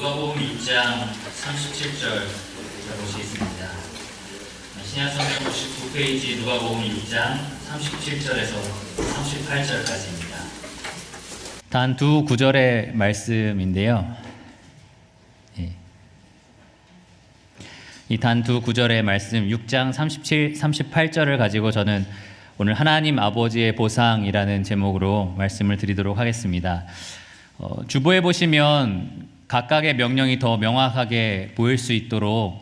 누가복음 6장 37절 보시겠습니다. 신약성경 59페이지 누가복음 6장 37절에서 38절까지입니다. 단 두 구절의 말씀인데요. 이 단 두 구절의 말씀 6장 37, 38절을 가지고 저는 오늘 하나님 아버지의 보상이라는 제목으로 말씀을 드리도록 하겠습니다. 주보에 보시면 각각의 명령이 더 명확하게 보일 수 있도록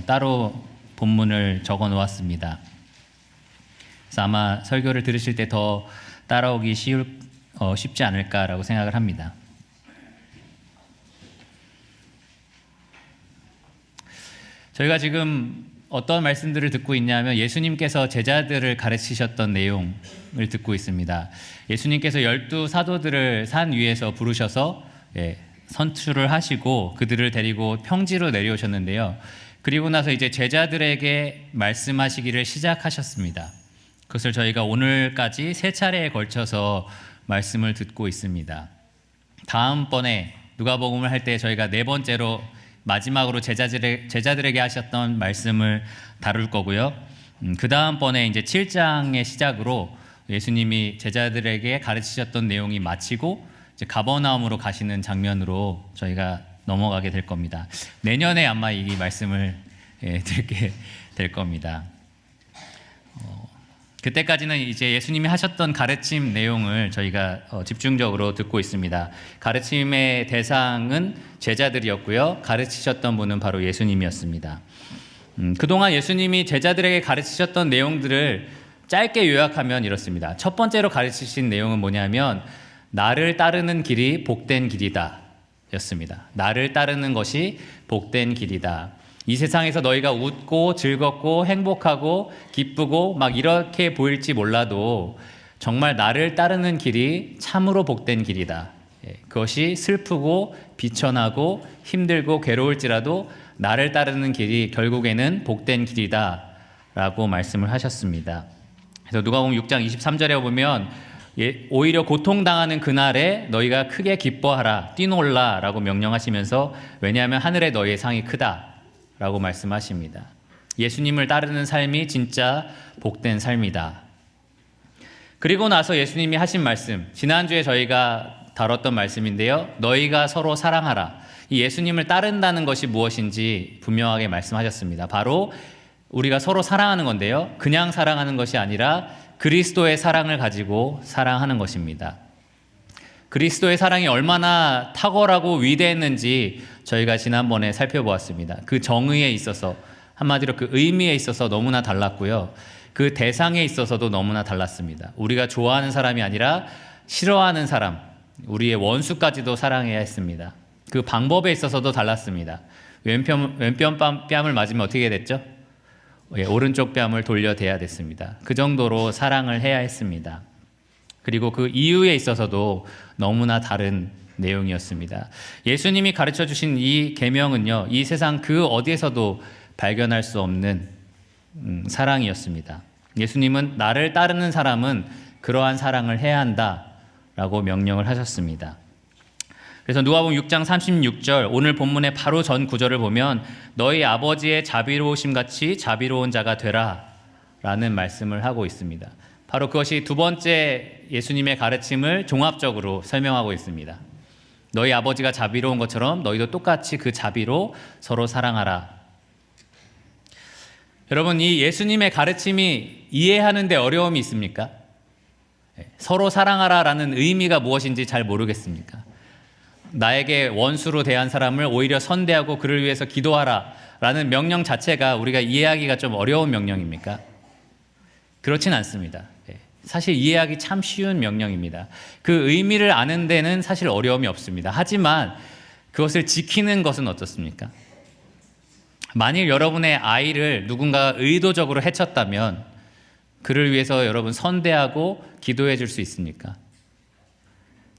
따로 본문을 적어 놓았습니다. 그래서 아마 설교를 들으실 때 더 따라오기 쉽지 않을까라고 생각을 합니다. 저희가 지금 어떤 말씀들을 듣고 있냐면 예수님께서 제자들을 가르치셨던 내용을 듣고 있습니다. 예수님께서 12 사도들을 산 위에서 부르셔서 선출을 하시고 그들을 데리고 평지로 내려오셨는데요. 그리고 나서 이제 제자들에게 말씀하시기를 시작하셨습니다. 그것을 저희가 오늘까지 세 차례에 걸쳐서 말씀을 듣고 있습니다. 다음번에 누가복음을 할 때 저희가 네 번째로 마지막으로 제자들에게 하셨던 말씀을 다룰 거고요. 그 다음번에 이제 7장의 시작으로 예수님이 제자들에게 가르치셨던 내용이 마치고 이제 가버나움으로 가시는 장면으로 저희가 넘어가게 될 겁니다. 내년에 아마 이 말씀을 듣게 될 겁니다. 그때까지는 이제 예수님이 하셨던 가르침 내용을 저희가 집중적으로 듣고 있습니다. 가르침의 대상은 제자들이었고요. 가르치셨던 분은 바로 예수님이었습니다. 그동안 예수님이 제자들에게 가르치셨던 내용들을 짧게 요약하면 이렇습니다. 첫 번째로 가르치신 내용은 뭐냐면 나를 따르는 길이 복된 길이다 였습니다. 나를 따르는 것이 복된 길이다. 이 세상에서 너희가 웃고 즐겁고 행복하고 기쁘고 막 이렇게 보일지 몰라도 정말 나를 따르는 길이 참으로 복된 길이다. 그것이 슬프고 비천하고 힘들고 괴로울지라도 나를 따르는 길이 결국에는 복된 길이다 라고 말씀을 하셨습니다. 그래서 누가복음 6장 23절에 보면 오히려 고통당하는 그날에 너희가 크게 기뻐하라 뛰놀라 라고 명령하시면서 왜냐하면 하늘에 너희의 상이 크다 라고 말씀하십니다. 예수님을 따르는 삶이 진짜 복된 삶이다. 그리고 나서 예수님이 하신 말씀, 지난주에 저희가 다뤘던 말씀인데요. 너희가 서로 사랑하라. 이 예수님을 따른다는 것이 무엇인지 분명하게 말씀하셨습니다. 바로 우리가 서로 사랑하는 건데요. 그냥 사랑하는 것이 아니라 그리스도의 사랑을 가지고 사랑하는 것입니다. 그리스도의 사랑이 얼마나 탁월하고 위대했는지 저희가 지난번에 살펴보았습니다. 그 정의에 있어서 한마디로 그 의미에 있어서 너무나 달랐고요. 그 대상에 있어서도 너무나 달랐습니다. 우리가 좋아하는 사람이 아니라 싫어하는 사람, 우리의 원수까지도 사랑해야 했습니다. 그 방법에 있어서도 달랐습니다. 왼편 뺨을 맞으면 어떻게 됐죠? 오른쪽 뺨을 돌려대야 됐습니다. 그 정도로 사랑을 해야 했습니다. 그리고 그 이유에 있어서도 너무나 다른 내용이었습니다. 예수님이 가르쳐 주신 이 계명은요, 이 세상 그 어디에서도 발견할 수 없는 사랑이었습니다. 예수님은 나를 따르는 사람은 그러한 사랑을 해야 한다라고 명령을 하셨습니다. 그래서 누가복음 6장 36절 오늘 본문의 바로 전 구절을 보면 너희 아버지의 자비로우심 같이 자비로운 자가 되라 라는 말씀을 하고 있습니다. 바로 그것이 두 번째 예수님의 가르침을 종합적으로 설명하고 있습니다. 너희 아버지가 자비로운 것처럼 너희도 똑같이 그 자비로 서로 사랑하라. 여러분, 이 예수님의 가르침이 이해하는 데 어려움이 있습니까? 서로 사랑하라라는 의미가 무엇인지 잘 모르겠습니까? 나에게 원수로 대한 사람을 오히려 선대하고 그를 위해서 기도하라라는 명령 자체가 우리가 이해하기가 좀 어려운 명령입니까? 그렇진 않습니다. 사실 이해하기 참 쉬운 명령입니다. 그 의미를 아는 데는 사실 어려움이 없습니다. 하지만 그것을 지키는 것은 어떻습니까? 만일 여러분의 아이를 누군가 의도적으로 해쳤다면 그를 위해서 여러분 선대하고 기도해 줄 수 있습니까?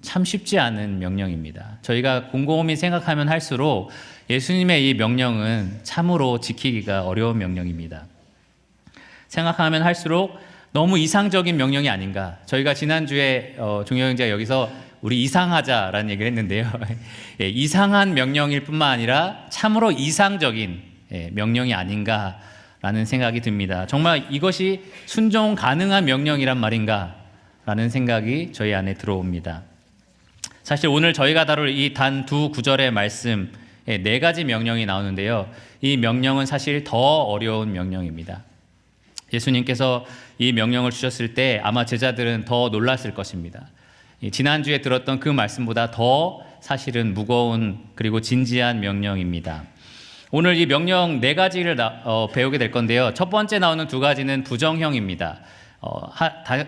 참 쉽지 않은 명령입니다. 저희가 곰곰이 생각하면 할수록 예수님의 이 명령은 참으로 지키기가 어려운 명령입니다. 생각하면 할수록 너무 이상적인 명령이 아닌가. 저희가 지난주에 종효 형제가 여기서 우리 이상하자라는 얘기를 했는데요. 예, 이상한 명령일 뿐만 아니라 참으로 이상적인 명령이 아닌가라는 생각이 듭니다. 정말 이것이 순종 가능한 명령이란 말인가 라는 생각이 저희 안에 들어옵니다. 사실 오늘 저희가 다룰 이 단 두 구절의 말씀에 네 가지 명령이 나오는데요. 이 명령은 사실 더 어려운 명령입니다. 예수님께서 이 명령을 주셨을 때 아마 제자들은 더 놀랐을 것입니다. 지난주에 들었던 그 말씀보다 더 사실은 무거운 그리고 진지한 명령입니다. 오늘 이 명령 네 가지를 배우게 될 건데요. 첫 번째 나오는 두 가지는 부정형입니다.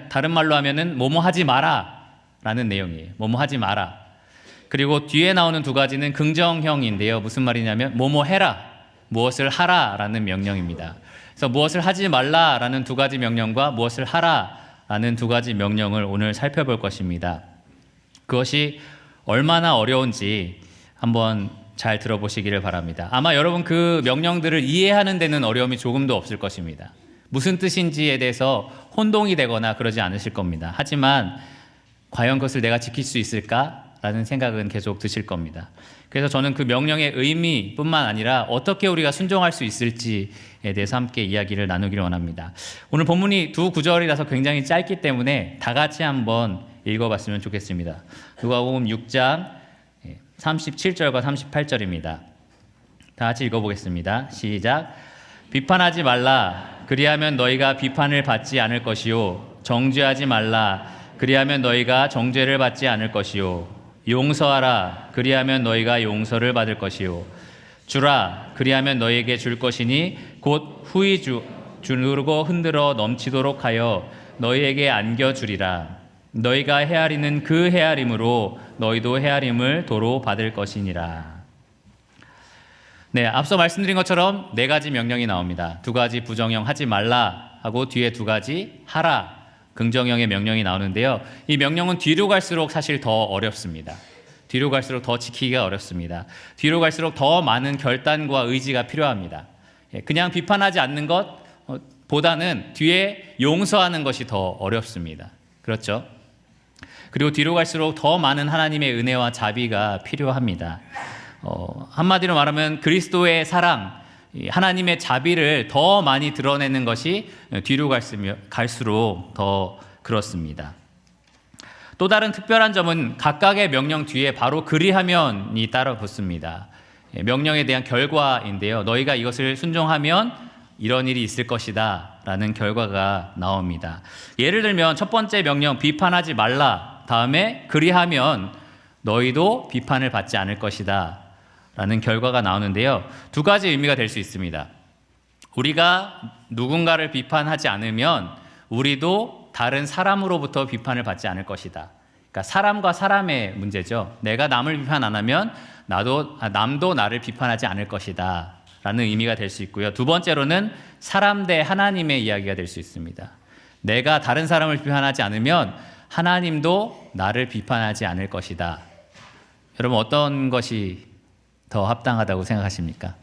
다른 말로 하면은 뭐뭐 하지 마라 라는 내용이에요. 뭐뭐 하지 마라. 그리고 뒤에 나오는 두 가지는 긍정형인데요. 무슨 말이냐면 뭐뭐 해라, 무엇을 하라 라는 명령입니다. 그래서 무엇을 하지 말라 라는 두 가지 명령과 무엇을 하라 라는 두 가지 명령을 오늘 살펴볼 것입니다. 그것이 얼마나 어려운지 한번 잘 들어보시기를 바랍니다. 아마 여러분 그 명령들을 이해하는 데는 어려움이 조금도 없을 것입니다. 무슨 뜻인지에 대해서 혼동이 되거나 그러지 않으실 겁니다. 하지만 과연 그것을 내가 지킬 수 있을까라는 생각은 계속 드실 겁니다. 그래서 저는 그 명령의 의미뿐만 아니라 어떻게 우리가 순종할 수 있을지에 대해서 함께 이야기를 나누기를 원합니다. 오늘 본문이 두 구절이라서 굉장히 짧기 때문에 다 같이 한번 읽어봤으면 좋겠습니다. 누가복음 6장 37절과 38절입니다. 다 같이 읽어보겠습니다. 시작. 비판하지 말라. 그리하면 너희가 비판을 받지 않을 것이요. 정죄하지 말라. 그리하면 너희가 정죄를 받지 않을 것이요. 용서하라. 그리하면 너희가 용서를 받을 것이요. 주라. 그리하면 너희에게 줄 것이니 곧 후히 주르고 흔들어 넘치도록 하여 너희에게 안겨주리라. 너희가 헤아리는 그 헤아림으로 너희도 헤아림을 도로 받을 것이니라. 네, 앞서 말씀드린 것처럼 네 가지 명령이 나옵니다. 두 가지 부정형 하지 말라 하고 뒤에 두 가지 하라 긍정형의 명령이 나오는데요. 이 명령은 뒤로 갈수록 사실 더 어렵습니다. 뒤로 갈수록 더 지키기가 어렵습니다. 뒤로 갈수록 더 많은 결단과 의지가 필요합니다. 그냥 비판하지 않는 것보다는 뒤에 용서하는 것이 더 어렵습니다. 그렇죠? 그리고 뒤로 갈수록 더 많은 하나님의 은혜와 자비가 필요합니다. 한마디로 말하면 그리스도의 사랑, 하나님의 자비를 더 많이 드러내는 것이 뒤로 갈수록 더 그렇습니다. 또 다른 특별한 점은 각각의 명령 뒤에 바로 그리하면이 따라 붙습니다. 명령에 대한 결과인데요. 너희가 이것을 순종하면 이런 일이 있을 것이다 라는 결과가 나옵니다. 예를 들면 첫 번째 명령 비판하지 말라 다음에 그리하면 너희도 비판을 받지 않을 것이다 라는 결과가 나오는데요. 두 가지 의미가 될 수 있습니다. 우리가 누군가를 비판하지 않으면 우리도 다른 사람으로부터 비판을 받지 않을 것이다. 그러니까 사람과 사람의 문제죠. 내가 남을 비판 안 하면 남도 나를 비판하지 않을 것이다 라는 의미가 될 수 있고요. 두 번째로는 사람 대 하나님의 이야기가 될 수 있습니다. 내가 다른 사람을 비판하지 않으면 하나님도 나를 비판하지 않을 것이다. 여러분 어떤 것이 더 합당하다고 생각하십니까?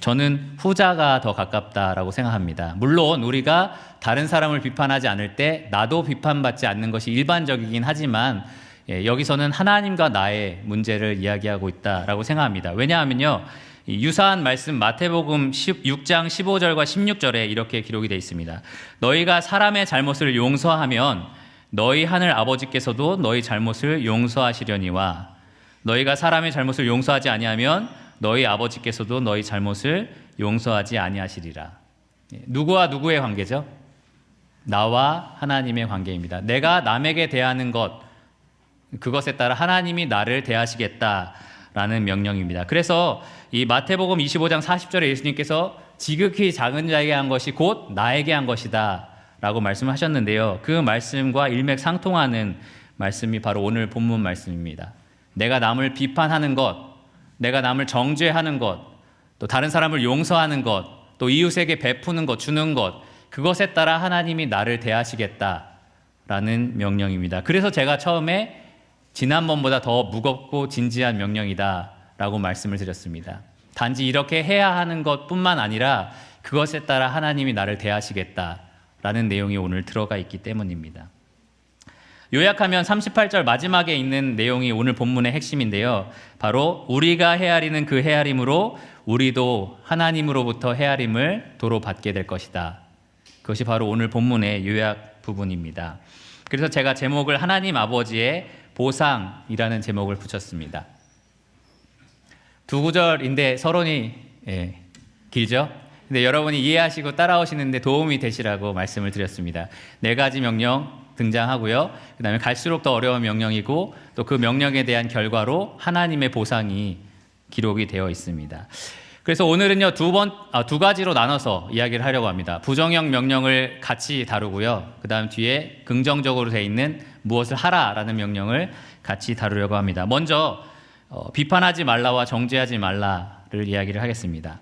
저는 후자가 더 가깝다라고 생각합니다. 물론 우리가 다른 사람을 비판하지 않을 때 나도 비판받지 않는 것이 일반적이긴 하지만 여기서는 하나님과 나의 문제를 이야기하고 있다라고 생각합니다. 왜냐하면요, 유사한 말씀 마태복음 6장 15절과 16절에 이렇게 기록이 되어 있습니다. 너희가 사람의 잘못을 용서하면 너희 하늘 아버지께서도 너희 잘못을 용서하시려니와 너희가 사람의 잘못을 용서하지 아니하면 너희 아버지께서도 너희 잘못을 용서하지 아니하시리라. 누구와 누구의 관계죠? 나와 하나님의 관계입니다. 내가 남에게 대하는 것, 그것에 따라 하나님이 나를 대하시겠다라는 명령입니다. 그래서 이 마태복음 25장 40절에 예수님께서 지극히 작은 자에게 한 것이 곧 나에게 한 것이다 라고 말씀을 하셨는데요. 그 말씀과 일맥상통하는 말씀이 바로 오늘 본문 말씀입니다. 내가 남을 비판하는 것, 내가 남을 정죄하는 것, 또 다른 사람을 용서하는 것, 또 이웃에게 베푸는 것, 주는 것, 그것에 따라 하나님이 나를 대하시겠다라는 명령입니다. 그래서 제가 처음에 지난번보다 더 무겁고 진지한 명령이다라고 말씀을 드렸습니다. 단지 이렇게 해야 하는 것뿐만 아니라 그것에 따라 하나님이 나를 대하시겠다라는 내용이 오늘 들어가 있기 때문입니다. 요약하면 38절 마지막에 있는 내용이 오늘 본문의 핵심인데요. 바로 우리가 헤아리는 그 헤아림으로 우리도 하나님으로부터 헤아림을 도로 받게 될 것이다. 그것이 바로 오늘 본문의 요약 부분입니다. 그래서 제가 제목을 하나님 아버지의 보상이라는 제목을 붙였습니다. 두 구절인데 서론이 길죠? 근데 여러분이 이해하시고 따라오시는데 도움이 되시라고 말씀을 드렸습니다. 4가지 명령 등장하고요. 그 다음에 갈수록 더 어려운 명령이고 또 그 명령에 대한 결과로 하나님의 보상이 기록이 되어 있습니다. 그래서 오늘은요, 두 가지로 나눠서 이야기를 하려고 합니다. 부정형 명령을 같이 다루고요. 그 다음 뒤에 긍정적으로 되어 있는 무엇을 하라라는 명령을 같이 다루려고 합니다. 먼저 비판하지 말라와 정죄하지 말라를 이야기를 하겠습니다.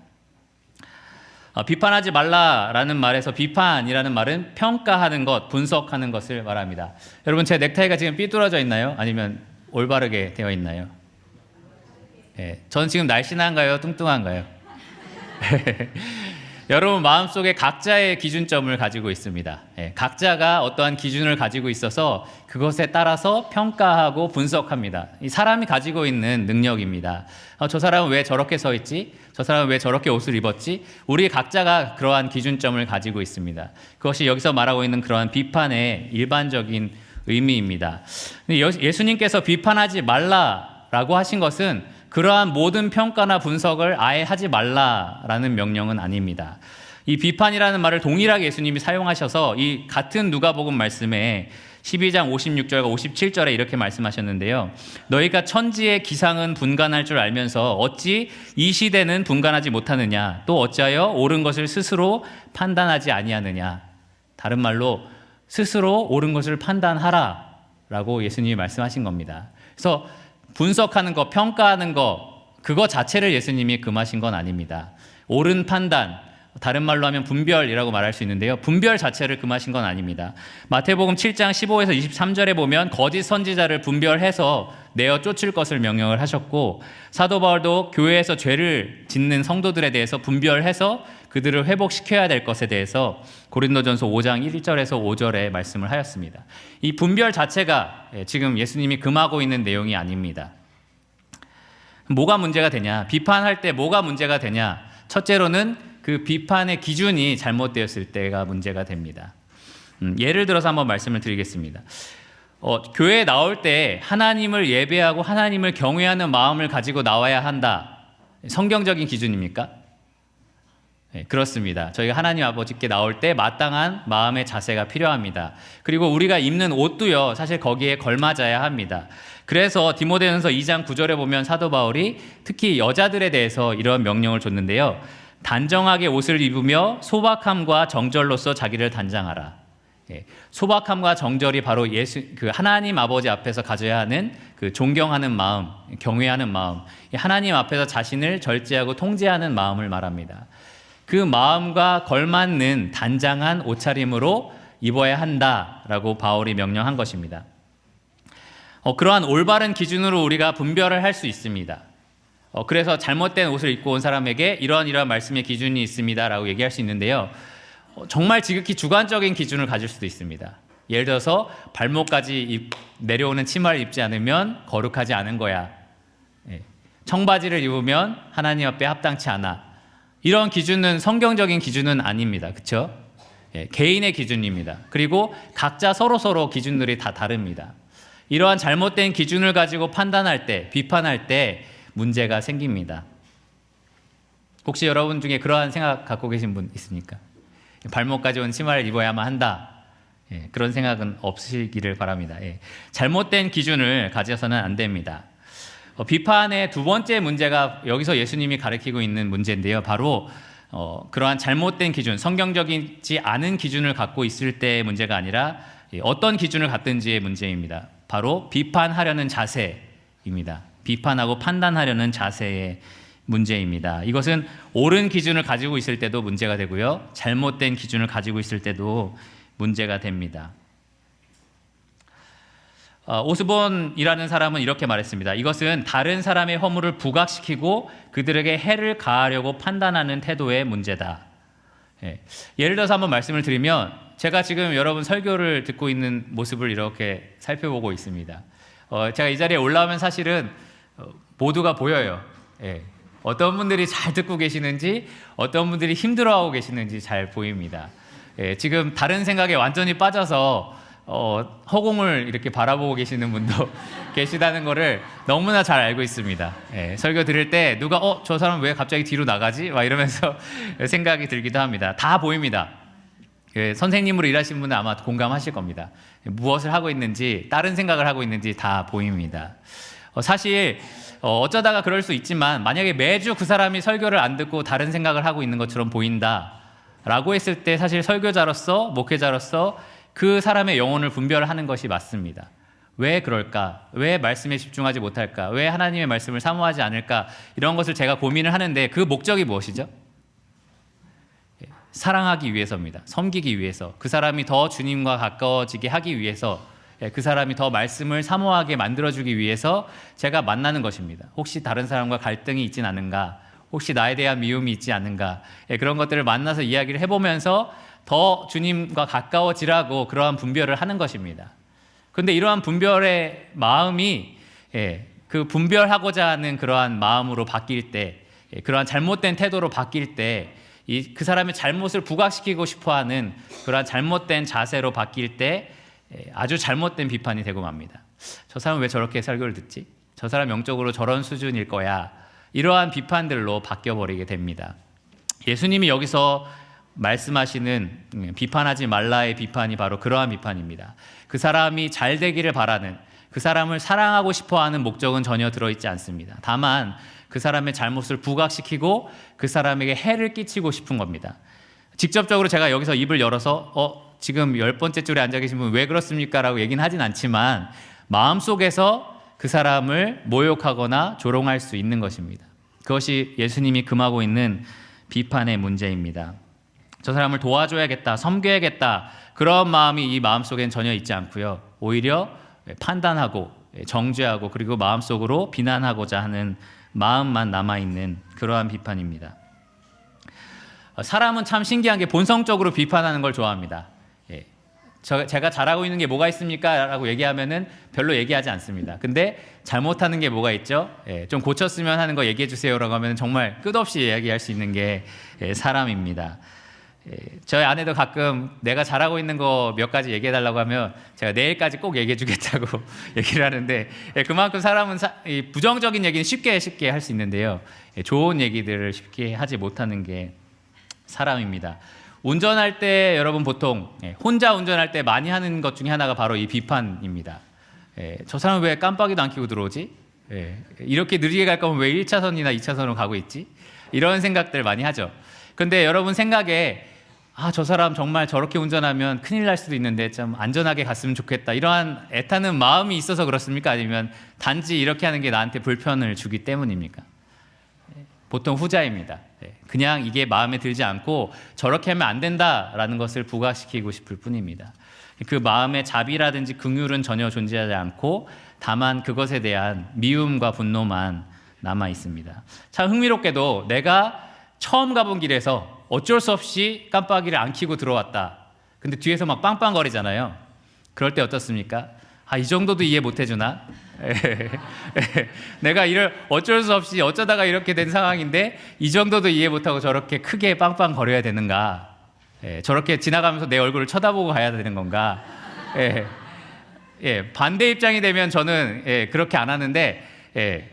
비판하지 말라라는 말에서 비판이라는 말은 평가하는 것, 분석하는 것을 말합니다. 여러분, 제 넥타이가 지금 삐뚤어져 있나요? 아니면 올바르게 되어 있나요? 저는 지금 날씬한가요? 뚱뚱한가요? 여러분 마음속에 각자의 기준점을 가지고 있습니다. 각자가 어떠한 기준을 가지고 있어서 그것에 따라서 평가하고 분석합니다. 이 사람이 가지고 있는 능력입니다. 저 사람은 왜 저렇게 서 있지? 저 사람은 왜 저렇게 옷을 입었지? 우리 각자가 그러한 기준점을 가지고 있습니다. 그것이 여기서 말하고 있는 그러한 비판의 일반적인 의미입니다. 예수님께서 비판하지 말라라고 하신 것은 그러한 모든 평가나 분석을 아예 하지 말라라는 명령은 아닙니다. 이 비판이라는 말을 동일하게 예수님이 사용하셔서 이 같은 누가복음 말씀에 12장 56절과 57절에 이렇게 말씀하셨는데요. 너희가 천지의 기상은 분간할 줄 알면서 어찌 이 시대는 분간하지 못하느냐? 또 어찌하여 옳은 것을 스스로 판단하지 아니하느냐? 다른 말로 스스로 옳은 것을 판단하라라고 예수님이 말씀하신 겁니다. 그래서 분석하는 것, 평가하는 것, 그거 자체를 예수님이 금하신 건 아닙니다. 옳은 판단, 다른 말로 하면 분별이라고 말할 수 있는데요. 분별 자체를 금하신 건 아닙니다. 마태복음 7장 15에서 23절에 보면 거짓 선지자를 분별해서 내어 쫓을 것을 명령을 하셨고, 사도 바울도 교회에서 죄를 짓는 성도들에 대해서 분별해서 그들을 회복시켜야 될 것에 대해서 고린도전서 5장 1절에서 5절에 말씀을 하였습니다. 이 분별 자체가 지금 예수님이 금하고 있는 내용이 아닙니다. 뭐가 문제가 되냐? 비판할 때 뭐가 문제가 되냐? 첫째로는 그 비판의 기준이 잘못되었을 때가 문제가 됩니다. 예를 들어서 한번 말씀을 드리겠습니다. 교회에 나올 때 하나님을 예배하고 하나님을 경외하는 마음을 가지고 나와야 한다. 성경적인 기준입니까? 네, 그렇습니다. 저희가 하나님 아버지께 나올 때 마땅한 마음의 자세가 필요합니다. 그리고 우리가 입는 옷도요, 사실 거기에 걸맞아야 합니다. 그래서 디모데전서 2장 9절에 보면 사도 바울이 특히 여자들에 대해서 이런 명령을 줬는데요. 단정하게 옷을 입으며 소박함과 정절로서 자기를 단장하라. 소박함과 정절이 바로 그 하나님 아버지 앞에서 가져야 하는 그 존경하는 마음, 경외하는 마음, 하나님 앞에서 자신을 절제하고 통제하는 마음을 말합니다. 그 마음과 걸맞는 단장한 옷차림으로 입어야 한다라고 바울이 명령한 것입니다. 그러한 올바른 기준으로 우리가 분별을 할 수 있습니다. 그래서 잘못된 옷을 입고 온 사람에게 이러한 말씀의 기준이 있습니다라고 얘기할 수 있는데요. 정말 지극히 주관적인 기준을 가질 수도 있습니다. 예를 들어서 발목까지 내려오는 치마를 입지 않으면 거룩하지 않은 거야. 청바지를 입으면 하나님 앞에 합당치 않아. 이런 기준은 성경적인 기준은 아닙니다. 그렇죠? 개인의 기준입니다. 그리고 각자 서로 기준들이 다 다릅니다. 이러한 잘못된 기준을 가지고 판단할 때, 비판할 때 문제가 생깁니다. 혹시 여러분 중에 그러한 생각 갖고 계신 분 있습니까? 발목까지 온 치마를 입어야만 한다. 그런 생각은 없으시기를 바랍니다. 잘못된 기준을 가져서는 안 됩니다. 비판의 두 번째 문제가 여기서 예수님이 가르치고 있는 문제인데요. 바로 그러한 잘못된 기준, 성경적이지 않은 기준을 갖고 있을 때의 문제가 아니라 어떤 기준을 갖든지의 문제입니다. 바로 비판하려는 자세입니다. 비판하고 판단하려는 자세의 문제입니다. 이것은 옳은 기준을 가지고 있을 때도 문제가 되고요. 잘못된 기준을 가지고 있을 때도 문제가 됩니다. 오스본이라는 사람은 이렇게 말했습니다. 이것은 다른 사람의 허물을 부각시키고 그들에게 해를 가하려고 판단하는 태도의 문제다. 예를 들어서 한번 말씀을 드리면 제가 지금 여러분 설교를 듣고 있는 모습을 이렇게 살펴보고 있습니다. 제가 이 자리에 올라오면 사실은 모두가 보여요. 예. 어떤 분들이 잘 듣고 계시는지, 어떤 분들이 힘들어하고 계시는지 잘 보입니다. 예. 지금 다른 생각에 완전히 빠져서 허공을 이렇게 바라보고 계시는 분도 계시다는 것을 너무나 잘 알고 있습니다. 예. 설교 들을 때 누가 저 사람 왜 갑자기 뒤로 나가지? 막 이러면서 생각이 들기도 합니다. 다 보입니다. 예, 선생님으로 일하신 분은 아마 공감하실 겁니다. 무엇을 하고 있는지, 다른 생각을 하고 있는지 다 보입니다. 사실 어쩌다가 그럴 수 있지만 만약에 매주 그 사람이 설교를 안 듣고 다른 생각을 하고 있는 것처럼 보인다라고 했을 때 사실 설교자로서, 목회자로서 그 사람의 영혼을 분별하는 것이 맞습니다. 왜 그럴까? 왜 말씀에 집중하지 못할까? 왜 하나님의 말씀을 사모하지 않을까? 이런 것을 제가 고민을 하는데 그 목적이 무엇이죠? 사랑하기 위해서입니다. 섬기기 위해서, 그 사람이 더 주님과 가까워지게 하기 위해서, 그 사람이 더 말씀을 사모하게 만들어주기 위해서 제가 만나는 것입니다. 혹시 다른 사람과 갈등이 있진 않은가? 혹시 나에 대한 미움이 있지 않은가? 그런 것들을 만나서 이야기를 해보면서 더 주님과 가까워지라고 그러한 분별을 하는 것입니다. 그런데 이러한 분별의 마음이 그 분별하고자 하는 그러한 마음으로 바뀔 때, 그러한 잘못된 태도로 바뀔 때, 그 사람의 잘못을 부각시키고 싶어하는 그러한 잘못된 자세로 바뀔 때 아주 잘못된 비판이 되고 맙니다. 저 사람은 왜 저렇게 설교를 듣지? 저 사람 영적으로 저런 수준일 거야. 이러한 비판들로 바뀌어버리게 됩니다. 예수님이 여기서 말씀하시는 비판하지 말라의 비판이 바로 그러한 비판입니다. 그 사람이 잘 되기를 바라는, 그 사람을 사랑하고 싶어하는 목적은 전혀 들어있지 않습니다. 다만 그 사람의 잘못을 부각시키고 그 사람에게 해를 끼치고 싶은 겁니다. 직접적으로 제가 여기서 입을 열어서 지금 10번째 줄에 앉아 계신 분 왜 그렇습니까? 라고 얘기는 하진 않지만 마음속에서 그 사람을 모욕하거나 조롱할 수 있는 것입니다. 그것이 예수님이 금하고 있는 비판의 문제입니다. 저 사람을 도와줘야겠다, 섬겨야겠다, 그런 마음이 이 마음속엔 전혀 있지 않고요. 오히려 판단하고 정죄하고 그리고 마음속으로 비난하고자 하는 마음만 남아있는 그러한 비판입니다. 사람은 참 신기한 게 본성적으로 비판하는 걸 좋아합니다. 제가 잘하고 있는 게 뭐가 있습니까? 라고 얘기하면은 별로 얘기하지 않습니다. 근데 잘못하는 게 뭐가 있죠? 좀 고쳤으면 하는 거 얘기해 주세요 라고 하면 정말 끝없이 이야기할 수 있는 게 사람입니다. 저희 아내도 가끔 내가 잘하고 있는 거 몇 가지 얘기해 달라고 하면 제가 내일까지 꼭 얘기해 주겠다고 얘기를 하는데, 그만큼 사람은 부정적인 얘기는 쉽게 할 수 있는데요, 좋은 얘기들을 쉽게 하지 못하는 게 사람입니다. 운전할 때 여러분 보통 혼자 운전할 때 많이 하는 것 중에 하나가 바로 이 비판입니다. 저 사람은 왜 깜빡이도 안 켜고 들어오지? 이렇게 느리게 갈 거면 왜 1차선이나 2차선으로 가고 있지? 이런 생각들 많이 하죠. 근데 여러분 생각에 저 사람 정말 저렇게 운전하면 큰일 날 수도 있는데 좀 안전하게 갔으면 좋겠다, 이러한 애타는 마음이 있어서 그렇습니까? 아니면 단지 이렇게 하는 게 나한테 불편을 주기 때문입니까? 보통 후자입니다. 그냥 이게 마음에 들지 않고 저렇게 하면 안 된다라는 것을 부각시키고 싶을 뿐입니다. 그 마음의 자비라든지 긍휼은 전혀 존재하지 않고 다만 그것에 대한 미움과 분노만 남아 있습니다. 참 흥미롭게도 내가 처음 가본 길에서 어쩔 수 없이 깜빡이를 안 켜고 들어왔다. 근데 뒤에서 막 빵빵거리잖아요. 그럴 때 어떻습니까? 이 정도도 이해 못 해주나? 내가 어쩔 수 없이 어쩌다가 이렇게 된 상황인데 이 정도도 이해 못하고 저렇게 크게 빵빵거려야 되는가? 저렇게 지나가면서 내 얼굴을 쳐다보고 가야 되는 건가? 반대 입장이 되면 저는 그렇게 안 하는데,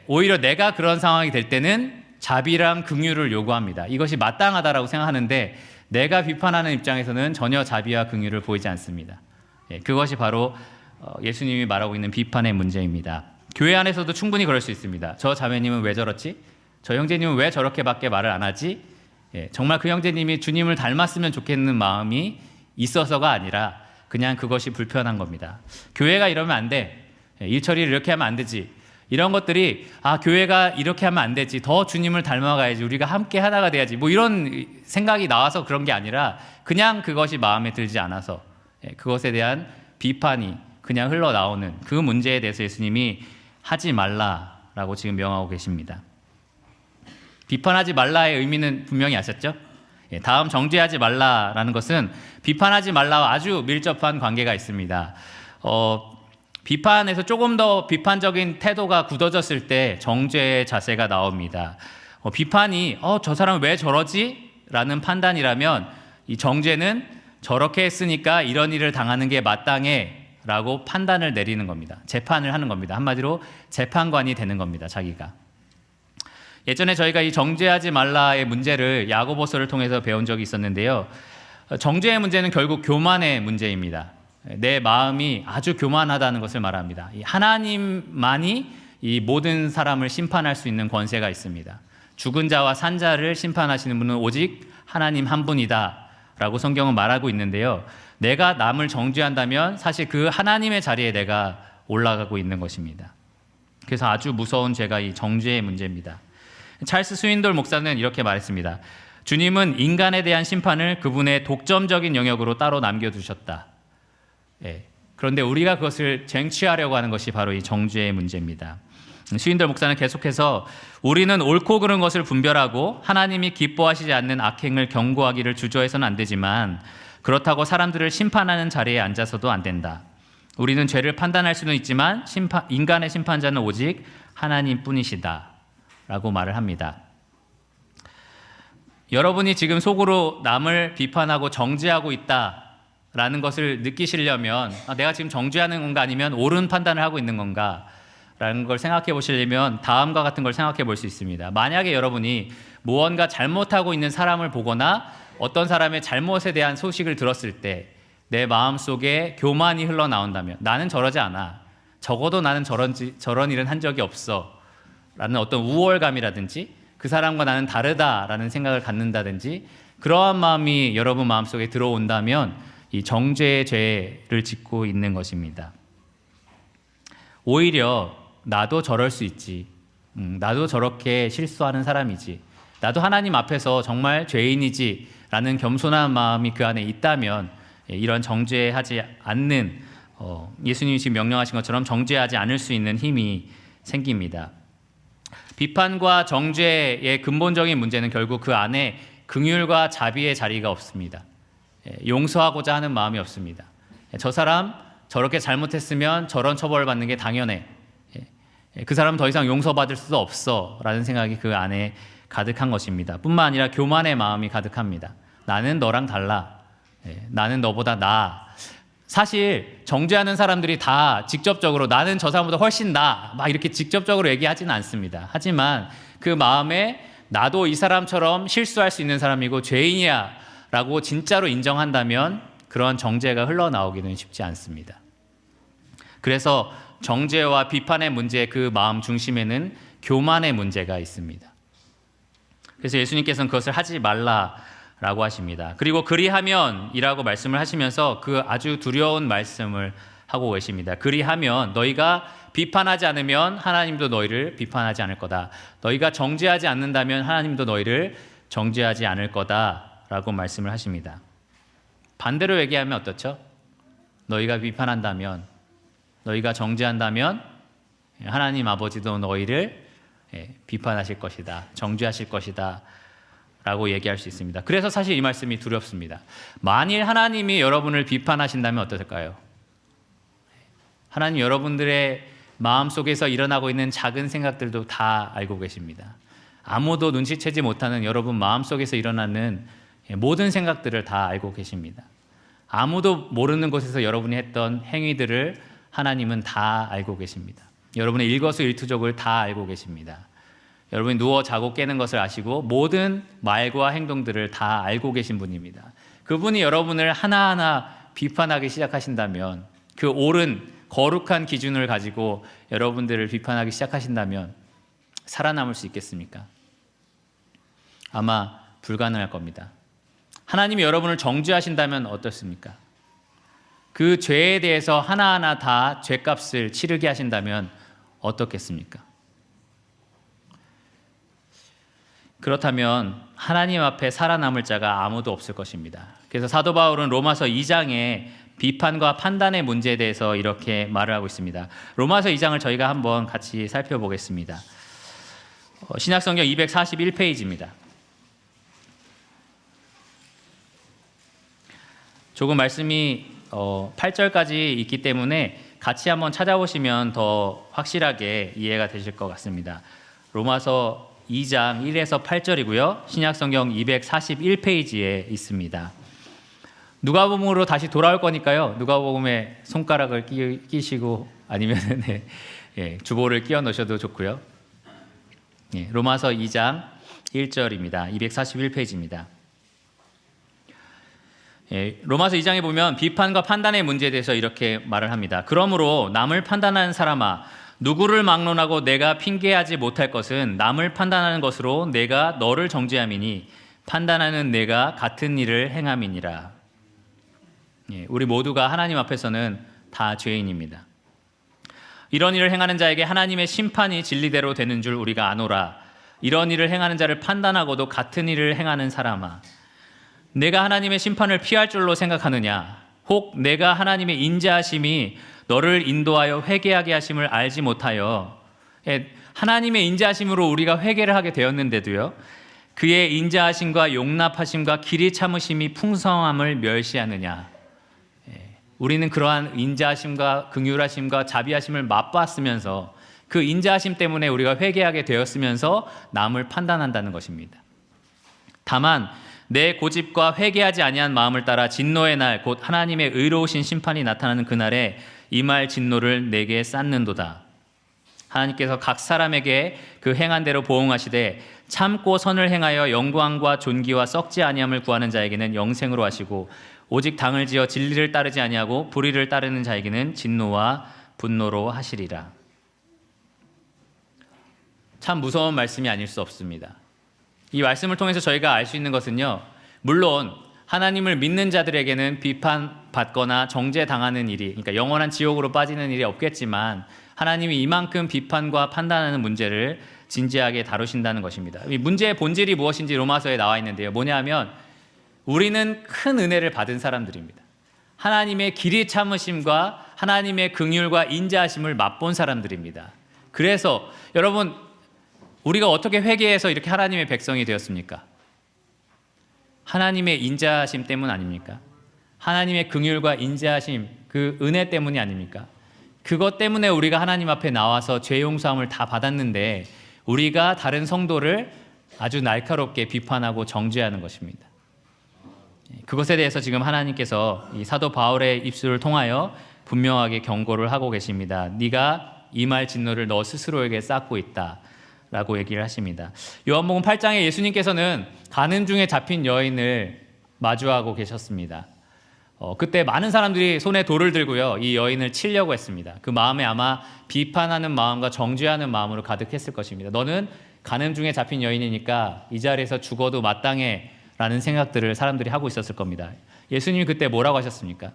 오히려 내가 그런 상황이 될 때는 자비랑 긍휼을 요구합니다. 이것이 마땅하다라고 생각하는데 내가 비판하는 입장에서는 전혀 자비와 긍휼을 보이지 않습니다. 그것이 바로 예수님이 말하고 있는 비판의 문제입니다. 교회 안에서도 충분히 그럴 수 있습니다. 저 자매님은 왜 저렇지? 저 형제님은 왜 저렇게밖에 말을 안 하지? 정말 그 형제님이 주님을 닮았으면 좋겠는 마음이 있어서가 아니라 그냥 그것이 불편한 겁니다. 교회가 이러면 안 돼. 일 처리를 이렇게 하면 안 되지. 이런 것들이 교회가 이렇게 하면 안 되지, 더 주님을 닮아가야지, 우리가 함께 하나가 돼야지, 뭐 이런 생각이 나와서 그런 게 아니라 그냥 그것이 마음에 들지 않아서 그것에 대한 비판이 그냥 흘러나오는 그 문제에 대해서 예수님이 하지 말라라고 지금 명하고 계십니다. 비판하지 말라의 의미는 분명히 아셨죠? 다음 정죄하지 말라라는 것은 비판하지 말라와 아주 밀접한 관계가 있습니다. 비판에서 조금 더 비판적인 태도가 굳어졌을 때 정죄의 자세가 나옵니다. 비판이 저 사람은 왜 저러지? 라는 판단이라면 이 정죄는 저렇게 했으니까 이런 일을 당하는 게 마땅해 라고 판단을 내리는 겁니다. 재판을 하는 겁니다. 한마디로 재판관이 되는 겁니다. 자기가. 예전에 저희가 이 정죄하지 말라의 문제를 야고보서를 통해서 배운 적이 있었는데요. 정죄의 문제는 결국 교만의 문제입니다. 내 마음이 아주 교만하다는 것을 말합니다. 하나님만이 이 모든 사람을 심판할 수 있는 권세가 있습니다. 죽은 자와 산 자를 심판하시는 분은 오직 하나님 한 분이다 라고 성경은 말하고 있는데요. 내가 남을 정죄한다면 사실 그 하나님의 자리에 내가 올라가고 있는 것입니다. 그래서 아주 무서운 죄가 이 정죄의 문제입니다. 찰스 스윈돌 목사는 이렇게 말했습니다. 주님은 인간에 대한 심판을 그분의 독점적인 영역으로 따로 남겨두셨다. 그런데 우리가 그것을 쟁취하려고 하는 것이 바로 이 정죄의 문제입니다. 스윈돌 목사는 계속해서 우리는 옳고 그른 것을 분별하고 하나님이 기뻐하시지 않는 악행을 경고하기를 주저해서는 안 되지만 그렇다고 사람들을 심판하는 자리에 앉아서도 안 된다. 우리는 죄를 판단할 수는 있지만 인간의 심판자는 오직 하나님뿐이시다 라고 말을 합니다. 여러분이 지금 속으로 남을 비판하고 정죄하고 있다라는 것을 느끼시려면 내가 지금 정죄하는 건가 아니면 옳은 판단을 하고 있는 건가 라는 걸 생각해 보시려면 다음과 같은 걸 생각해 볼 수 있습니다. 만약에 여러분이 무언가 잘못하고 있는 사람을 보거나 어떤 사람의 잘못에 대한 소식을 들었을 때 내 마음속에 교만이 흘러나온다면 나는 저러지 않아. 적어도 나는 저런 일은 한 적이 없어. 라는 어떤 우월감이라든지 그 사람과 나는 다르다라는 생각을 갖는다든지 그러한 마음이 여러분 마음속에 들어온다면 이 정죄의 죄를 짓고 있는 것입니다. 오히려 나도 저럴 수 있지. 나도 저렇게 실수하는 사람이지. 나도 하나님 앞에서 정말 죄인이지 라는 겸손한 마음이 그 안에 있다면 이런 정죄하지 않는 예수님이 지금 명령하신 것처럼 정죄하지 않을 수 있는 힘이 생깁니다. 비판과 정죄의 근본적인 문제는 결국 그 안에 긍휼과 자비의 자리가 없습니다. 용서하고자 하는 마음이 없습니다. 저 사람 저렇게 잘못했으면 저런 처벌을 받는 게 당연해. 그 사람은 더 이상 용서받을 수도 없어 라는 생각이 그 안에 가득한 것입니다. 뿐만 아니라 교만의 마음이 가득합니다. 나는 너랑 달라. 나는 너보다 나아. 사실 정죄하는 사람들이 다 직접적으로 나는 저 사람보다 훨씬 나아 막 이렇게 직접적으로 얘기하지는 않습니다. 하지만 그 마음에 나도 이 사람처럼 실수할 수 있는 사람이고 죄인이야 라고 진짜로 인정한다면 그런 정죄가 흘러나오기는 쉽지 않습니다. 그래서 정죄와 비판의 문제 그 마음 중심에는 교만의 문제가 있습니다. 그래서 예수님께서는 그것을 하지 말라라고 하십니다. 그리고 그리하면이라고 말씀을 하시면서 그 아주 두려운 말씀을 하고 계십니다. 그리하면 너희가 비판하지 않으면 하나님도 너희를 비판하지 않을 거다. 너희가 정죄하지 않는다면 하나님도 너희를 정죄하지 않을 거다라고 말씀을 하십니다. 반대로 얘기하면 어떻죠? 너희가 비판한다면, 너희가 정죄한다면 하나님 아버지도 너희를 비판하실 것이다, 정죄하실 것이다 라고 얘기할 수 있습니다. 그래서 사실 이 말씀이 두렵습니다. 만일 하나님이 여러분을 비판하신다면 어떨까요? 하나님 여러분들의 마음속에서 일어나고 있는 작은 생각들도 다 알고 계십니다. 아무도 눈치채지 못하는 여러분 마음속에서 일어나는 모든 생각들을 다 알고 계십니다. 아무도 모르는 곳에서 여러분이 했던 행위들을 하나님은 다 알고 계십니다. 여러분의 일거수일투족을 다 알고 계십니다. 여러분이 누워 자고 깨는 것을 아시고 모든 말과 행동들을 다 알고 계신 분입니다. 그분이 여러분을 하나하나 비판하기 시작하신다면, 그 옳은 거룩한 기준을 가지고 여러분들을 비판하기 시작하신다면 살아남을 수 있겠습니까? 아마 불가능할 겁니다. 하나님이 여러분을 정죄하신다면 어떻습니까? 그 죄에 대해서 하나하나 다 죄값을 치르게 하신다면 어떻겠습니까? 그렇다면 하나님 앞에 살아남을 자가 아무도 없을 것입니다. 그래서 사도 바울은 로마서 2장에 비판과 판단의 문제에 대해서 이렇게 말을 하고 있습니다. 로마서 2장을 저희가 한번 같이 살펴보겠습니다. 신약성경 241페이지입니다. 조금 말씀이 8절까지 있기 때문에 같이 한번 찾아보시면 더 확실하게 이해가 되실 것 같습니다. 로마서 2장 1에서 8절이고요. 신약성경 241페이지에 있습니다. 누가복음으로 다시 돌아올 거니까요. 누가복음에 손가락을 끼시고 아니면 주보를 끼워 넣으셔도 좋고요. 로마서 2장 1절입니다. 241페이지입니다. 로마서 2장에 보면 비판과 판단의 문제에 대해서 이렇게 말을 합니다. 그러므로 남을 판단하는 사람아, 누구를 막론하고 내가 핑계하지 못할 것은 남을 판단하는 것으로 내가 너를 정죄함이니 판단하는 내가 같은 일을 행함이니라. 우리 모두가 하나님 앞에서는 다 죄인입니다. 이런 일을 행하는 자에게 하나님의 심판이 진리대로 되는 줄 우리가 아노라. 이런 일을 행하는 자를 판단하고도 같은 일을 행하는 사람아, 내가 하나님의 심판을 피할 줄로 생각하느냐? 혹 내가 하나님의 인자하심이 너를 인도하여 회개하게 하심을 알지 못하여, 하나님의 인자하심으로 우리가 회개를 하게 되었는데도요, 그의 인자하심과 용납하심과 길이 참으심이 풍성함을 멸시하느냐? 우리는 그러한 인자하심과 긍휼하심과 자비하심을 맛봤으면서 그 인자하심 때문에 우리가 회개하게 되었으면서 남을 판단한다는 것입니다. 다만 내 고집과 회개하지 아니한 마음을 따라 진노의 날 곧 하나님의 의로우신 심판이 나타나는 그날에 임할 진노를 내게 쌓는도다. 하나님께서 각 사람에게 그 행한 대로 보응하시되 참고 선을 행하여 영광과 존귀와 썩지 아니함을 구하는 자에게는 영생으로 하시고 오직 당을 지어 진리를 따르지 아니하고 불의를 따르는 자에게는 진노와 분노로 하시리라. 참 무서운 말씀이 아닐 수 없습니다. 이 말씀을 통해서 저희가 알 수 있는 것은요, 물론 하나님을 믿는 자들에게는 비판받거나 정죄당하는 일이, 그러니까 영원한 지옥으로 빠지는 일이 없겠지만 하나님이 이만큼 비판과 판단하는 문제를 진지하게 다루신다는 것입니다. 이 문제의 본질이 무엇인지 로마서에 나와 있는데요, 뭐냐면 우리는 큰 은혜를 받은 사람들입니다. 하나님의 길이 참으심과 하나님의 긍휼과 인자하심을 맛본 사람들입니다. 그래서 여러분, 우리가 어떻게 회개해서 이렇게 하나님의 백성이 되었습니까? 하나님의 인자하심 때문 아닙니까? 하나님의 긍휼과 인자하심, 그 은혜 때문이 아닙니까? 그것 때문에 우리가 하나님 앞에 나와서 죄 용서함을 다 받았는데 우리가 다른 성도를 아주 날카롭게 비판하고 정죄하는 것입니다. 그것에 대해서 지금 하나님께서 이 사도 바울의 입술을 통하여 분명하게 경고를 하고 계십니다. 네가 임할 진노를 너 스스로에게 쌓고 있다 라고 얘기를 하십니다. 요한복음 8장에 예수님께서는 가는 중에 잡힌 여인을 마주하고 계셨습니다. 그때 많은 사람들이 손에 돌을 들고요, 이 여인을 치려고 했습니다. 그 마음에 아마 비판하는 마음과 정죄하는 마음으로 가득했을 것입니다. 너는 가는 중에 잡힌 여인이니까 이 자리에서 죽어도 마땅해 라는 생각들을 사람들이 하고 있었을 겁니다. 예수님이 그때 뭐라고 하셨습니까?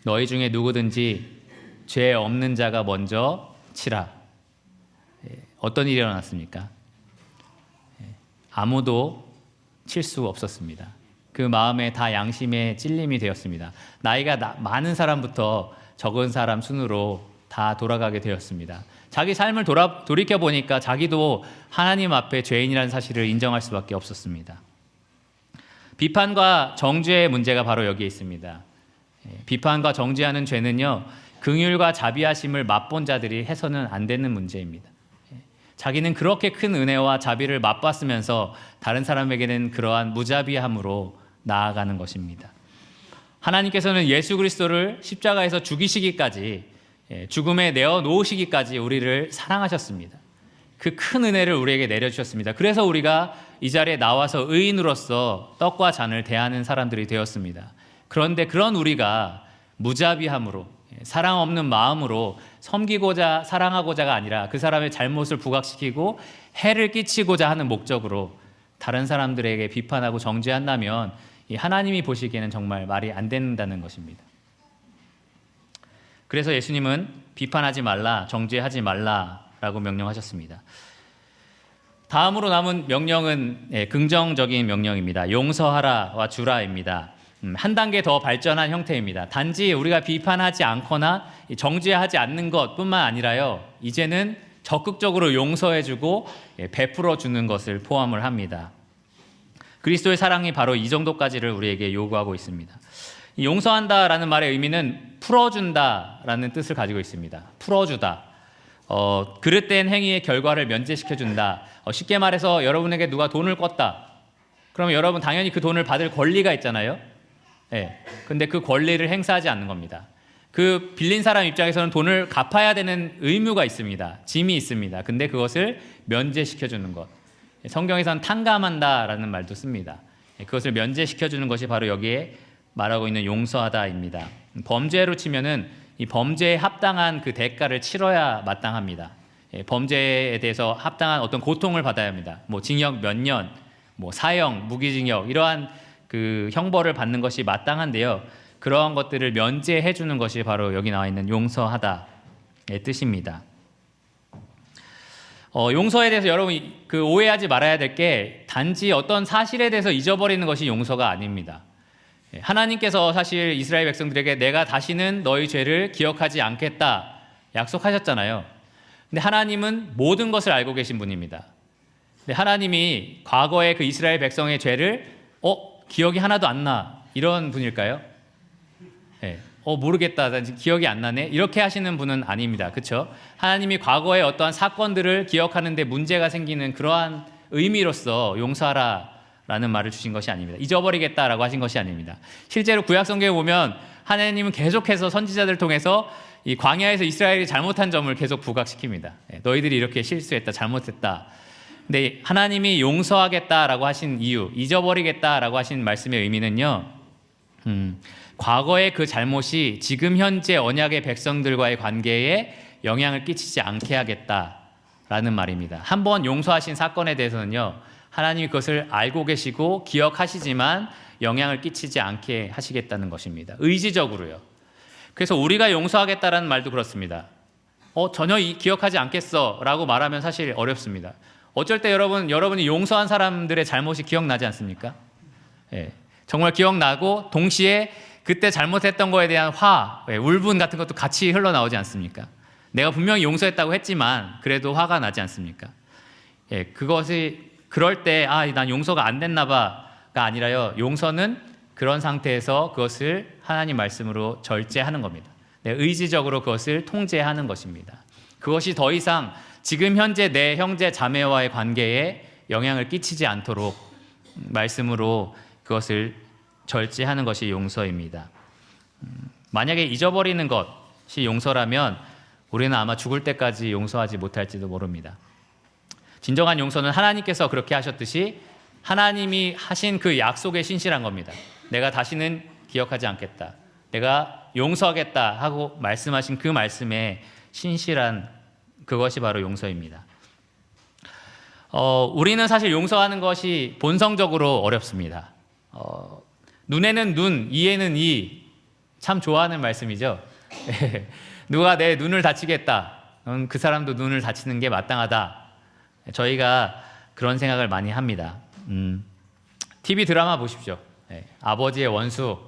너희 중에 누구든지 죄 없는 자가 먼저 치라. 어떤 일이 일어났습니까? 아무도 칠 수 없었습니다. 그 마음에 다 양심의 찔림이 되었습니다. 나이가 많은 사람부터 적은 사람 순으로 다 돌아가게 되었습니다. 자기 삶을 돌이켜보니까 자기도 하나님 앞에 죄인이라는 사실을 인정할 수밖에 없었습니다. 비판과 정죄의 문제가 바로 여기에 있습니다. 비판과 정죄하는 죄는요, 긍휼과 자비하심을 맛본 자들이 해서는 안 되는 문제입니다. 자기는 그렇게 큰 은혜와 자비를 맛봤으면서 다른 사람에게는 그러한 무자비함으로 나아가는 것입니다. 하나님께서는 예수 그리스도를 십자가에서 죽이시기까지, 죽음에 내어놓으시기까지 우리를 사랑하셨습니다. 그 큰 은혜를 우리에게 내려주셨습니다. 그래서 우리가 이 자리에 나와서 의인으로서 떡과 잔을 대하는 사람들이 되었습니다. 그런데 그런 우리가 무자비함으로, 사랑 없는 마음으로 섬기고자 사랑하고자가 아니라 그 사람의 잘못을 부각시키고 해를 끼치고자 하는 목적으로 다른 사람들에게 비판하고 정죄한다면 하나님이 보시기에는 정말 말이 안 된다는 것입니다. 그래서 예수님은 비판하지 말라, 정죄하지 말라라고 명령하셨습니다. 다음으로 남은 명령은 긍정적인 명령입니다. 용서하라와 주라입니다. 한 단계 더 발전한 형태입니다. 단지 우리가 비판하지 않거나 정죄하지 않는 것뿐만 아니라요, 이제는 적극적으로 용서해주고 베풀어주는 것을 포함을 합니다. 그리스도의 사랑이 바로 이 정도까지를 우리에게 요구하고 있습니다. 이 용서한다라는 말의 의미는 풀어준다라는 뜻을 가지고 있습니다. 풀어주다. 그릇된 행위의 결과를 면제시켜준다. 쉽게 말해서 여러분에게 누가 돈을 껐다. 그러면 여러분 당연히 그 돈을 받을 권리가 있잖아요. 네. 근데 그 권리를 행사하지 않는 겁니다. 그 빌린 사람 입장에서는 돈을 갚아야 되는 의무가 있습니다. 짐이 있습니다. 근데 그것을 면제시켜주는 것. 성경에서는 탕감한다라는 말도 씁니다. 그것을 면제시켜주는 것이 바로 여기에 말하고 있는 용서하다입니다. 범죄로 치면은 이 범죄에 합당한 그 대가를 치러야 마땅합니다. 범죄에 대해서 합당한 어떤 고통을 받아야 합니다. 뭐 징역 몇 년, 뭐 사형, 무기징역 이러한 그 형벌을 받는 것이 마땅한데요. 그러한 것들을 면제해 주는 것이 바로 여기 나와 있는 용서하다의 뜻입니다. 용서에 대해서 여러분 그 오해하지 말아야 될 게 단지 어떤 사실에 대해서 잊어버리는 것이 용서가 아닙니다. 하나님께서 사실 이스라엘 백성들에게 내가 다시는 너희 죄를 기억하지 않겠다 약속하셨잖아요. 근데 하나님은 모든 것을 알고 계신 분입니다. 근데 하나님이 과거의 그 이스라엘 백성의 죄를 기억이 하나도 안 나 이런 분일까요? 네. 모르겠다, 기억이 안 나네 이렇게 하시는 분은 아닙니다. 그렇죠? 하나님이 과거의 어떠한 사건들을 기억하는데 문제가 생기는 그러한 의미로서 용서하라 라는 말을 주신 것이 아닙니다. 잊어버리겠다라고 하신 것이 아닙니다. 실제로 구약 성경에 보면 하나님은 계속해서 선지자들을 통해서 이 광야에서 이스라엘이 잘못한 점을 계속 부각시킵니다. 너희들이 이렇게 실수했다, 잘못했다. 근데 하나님이 용서하겠다라고 하신 이유, 잊어버리겠다라고 하신 말씀의 의미는요, 과거의 그 잘못이 지금 현재 언약의 백성들과의 관계에 영향을 끼치지 않게 하겠다라는 말입니다. 한번 용서하신 사건에 대해서는요, 하나님이 그것을 알고 계시고 기억하시지만 영향을 끼치지 않게 하시겠다는 것입니다. 의지적으로요. 그래서 우리가 용서하겠다라는 말도 그렇습니다. 전혀 기억하지 않겠어 라고 말하면 사실 어렵습니다. 어쩔 때 여러분이 용서한 사람들의 잘못이 기억나지 않습니까? 예, 정말 기억나고 동시에 그때 잘못했던 거에 대한 울분 같은 것도 같이 흘러나오지 않습니까? 내가 분명히 용서했다고 했지만 그래도 화가 나지 않습니까? 예, 그것이 그럴 때 난 용서가 안 됐나 봐가 아니라요. 용서는 그런 상태에서 그것을 하나님 말씀으로 절제하는 겁니다. 의지적으로 그것을 통제하는 것입니다. 그것이 더 이상 지금 현재 내 형제 자매와의 관계에 영향을 끼치지 않도록 말씀으로 그것을 절제하는 것이 용서입니다. 만약에 잊어버리는 것이 용서라면 우리는 아마 죽을 때까지 용서하지 못할지도 모릅니다. 진정한 용서는 하나님께서 그렇게 하셨듯이 하나님이 하신 그 약속에 신실한 겁니다. 내가 다시는 기억하지 않겠다. 내가 용서하겠다 하고 말씀하신 그 말씀에 신실한 그것이 바로 용서입니다. 우리는 사실 용서하는 것이 본성적으로 어렵습니다. 눈에는 눈, 이에는 이. 참 좋아하는 말씀이죠. 누가 내 눈을 다치겠다. 그 사람도 눈을 다치는 게 마땅하다. 저희가 그런 생각을 많이 합니다. TV 드라마 보십시오. 아버지의 원수,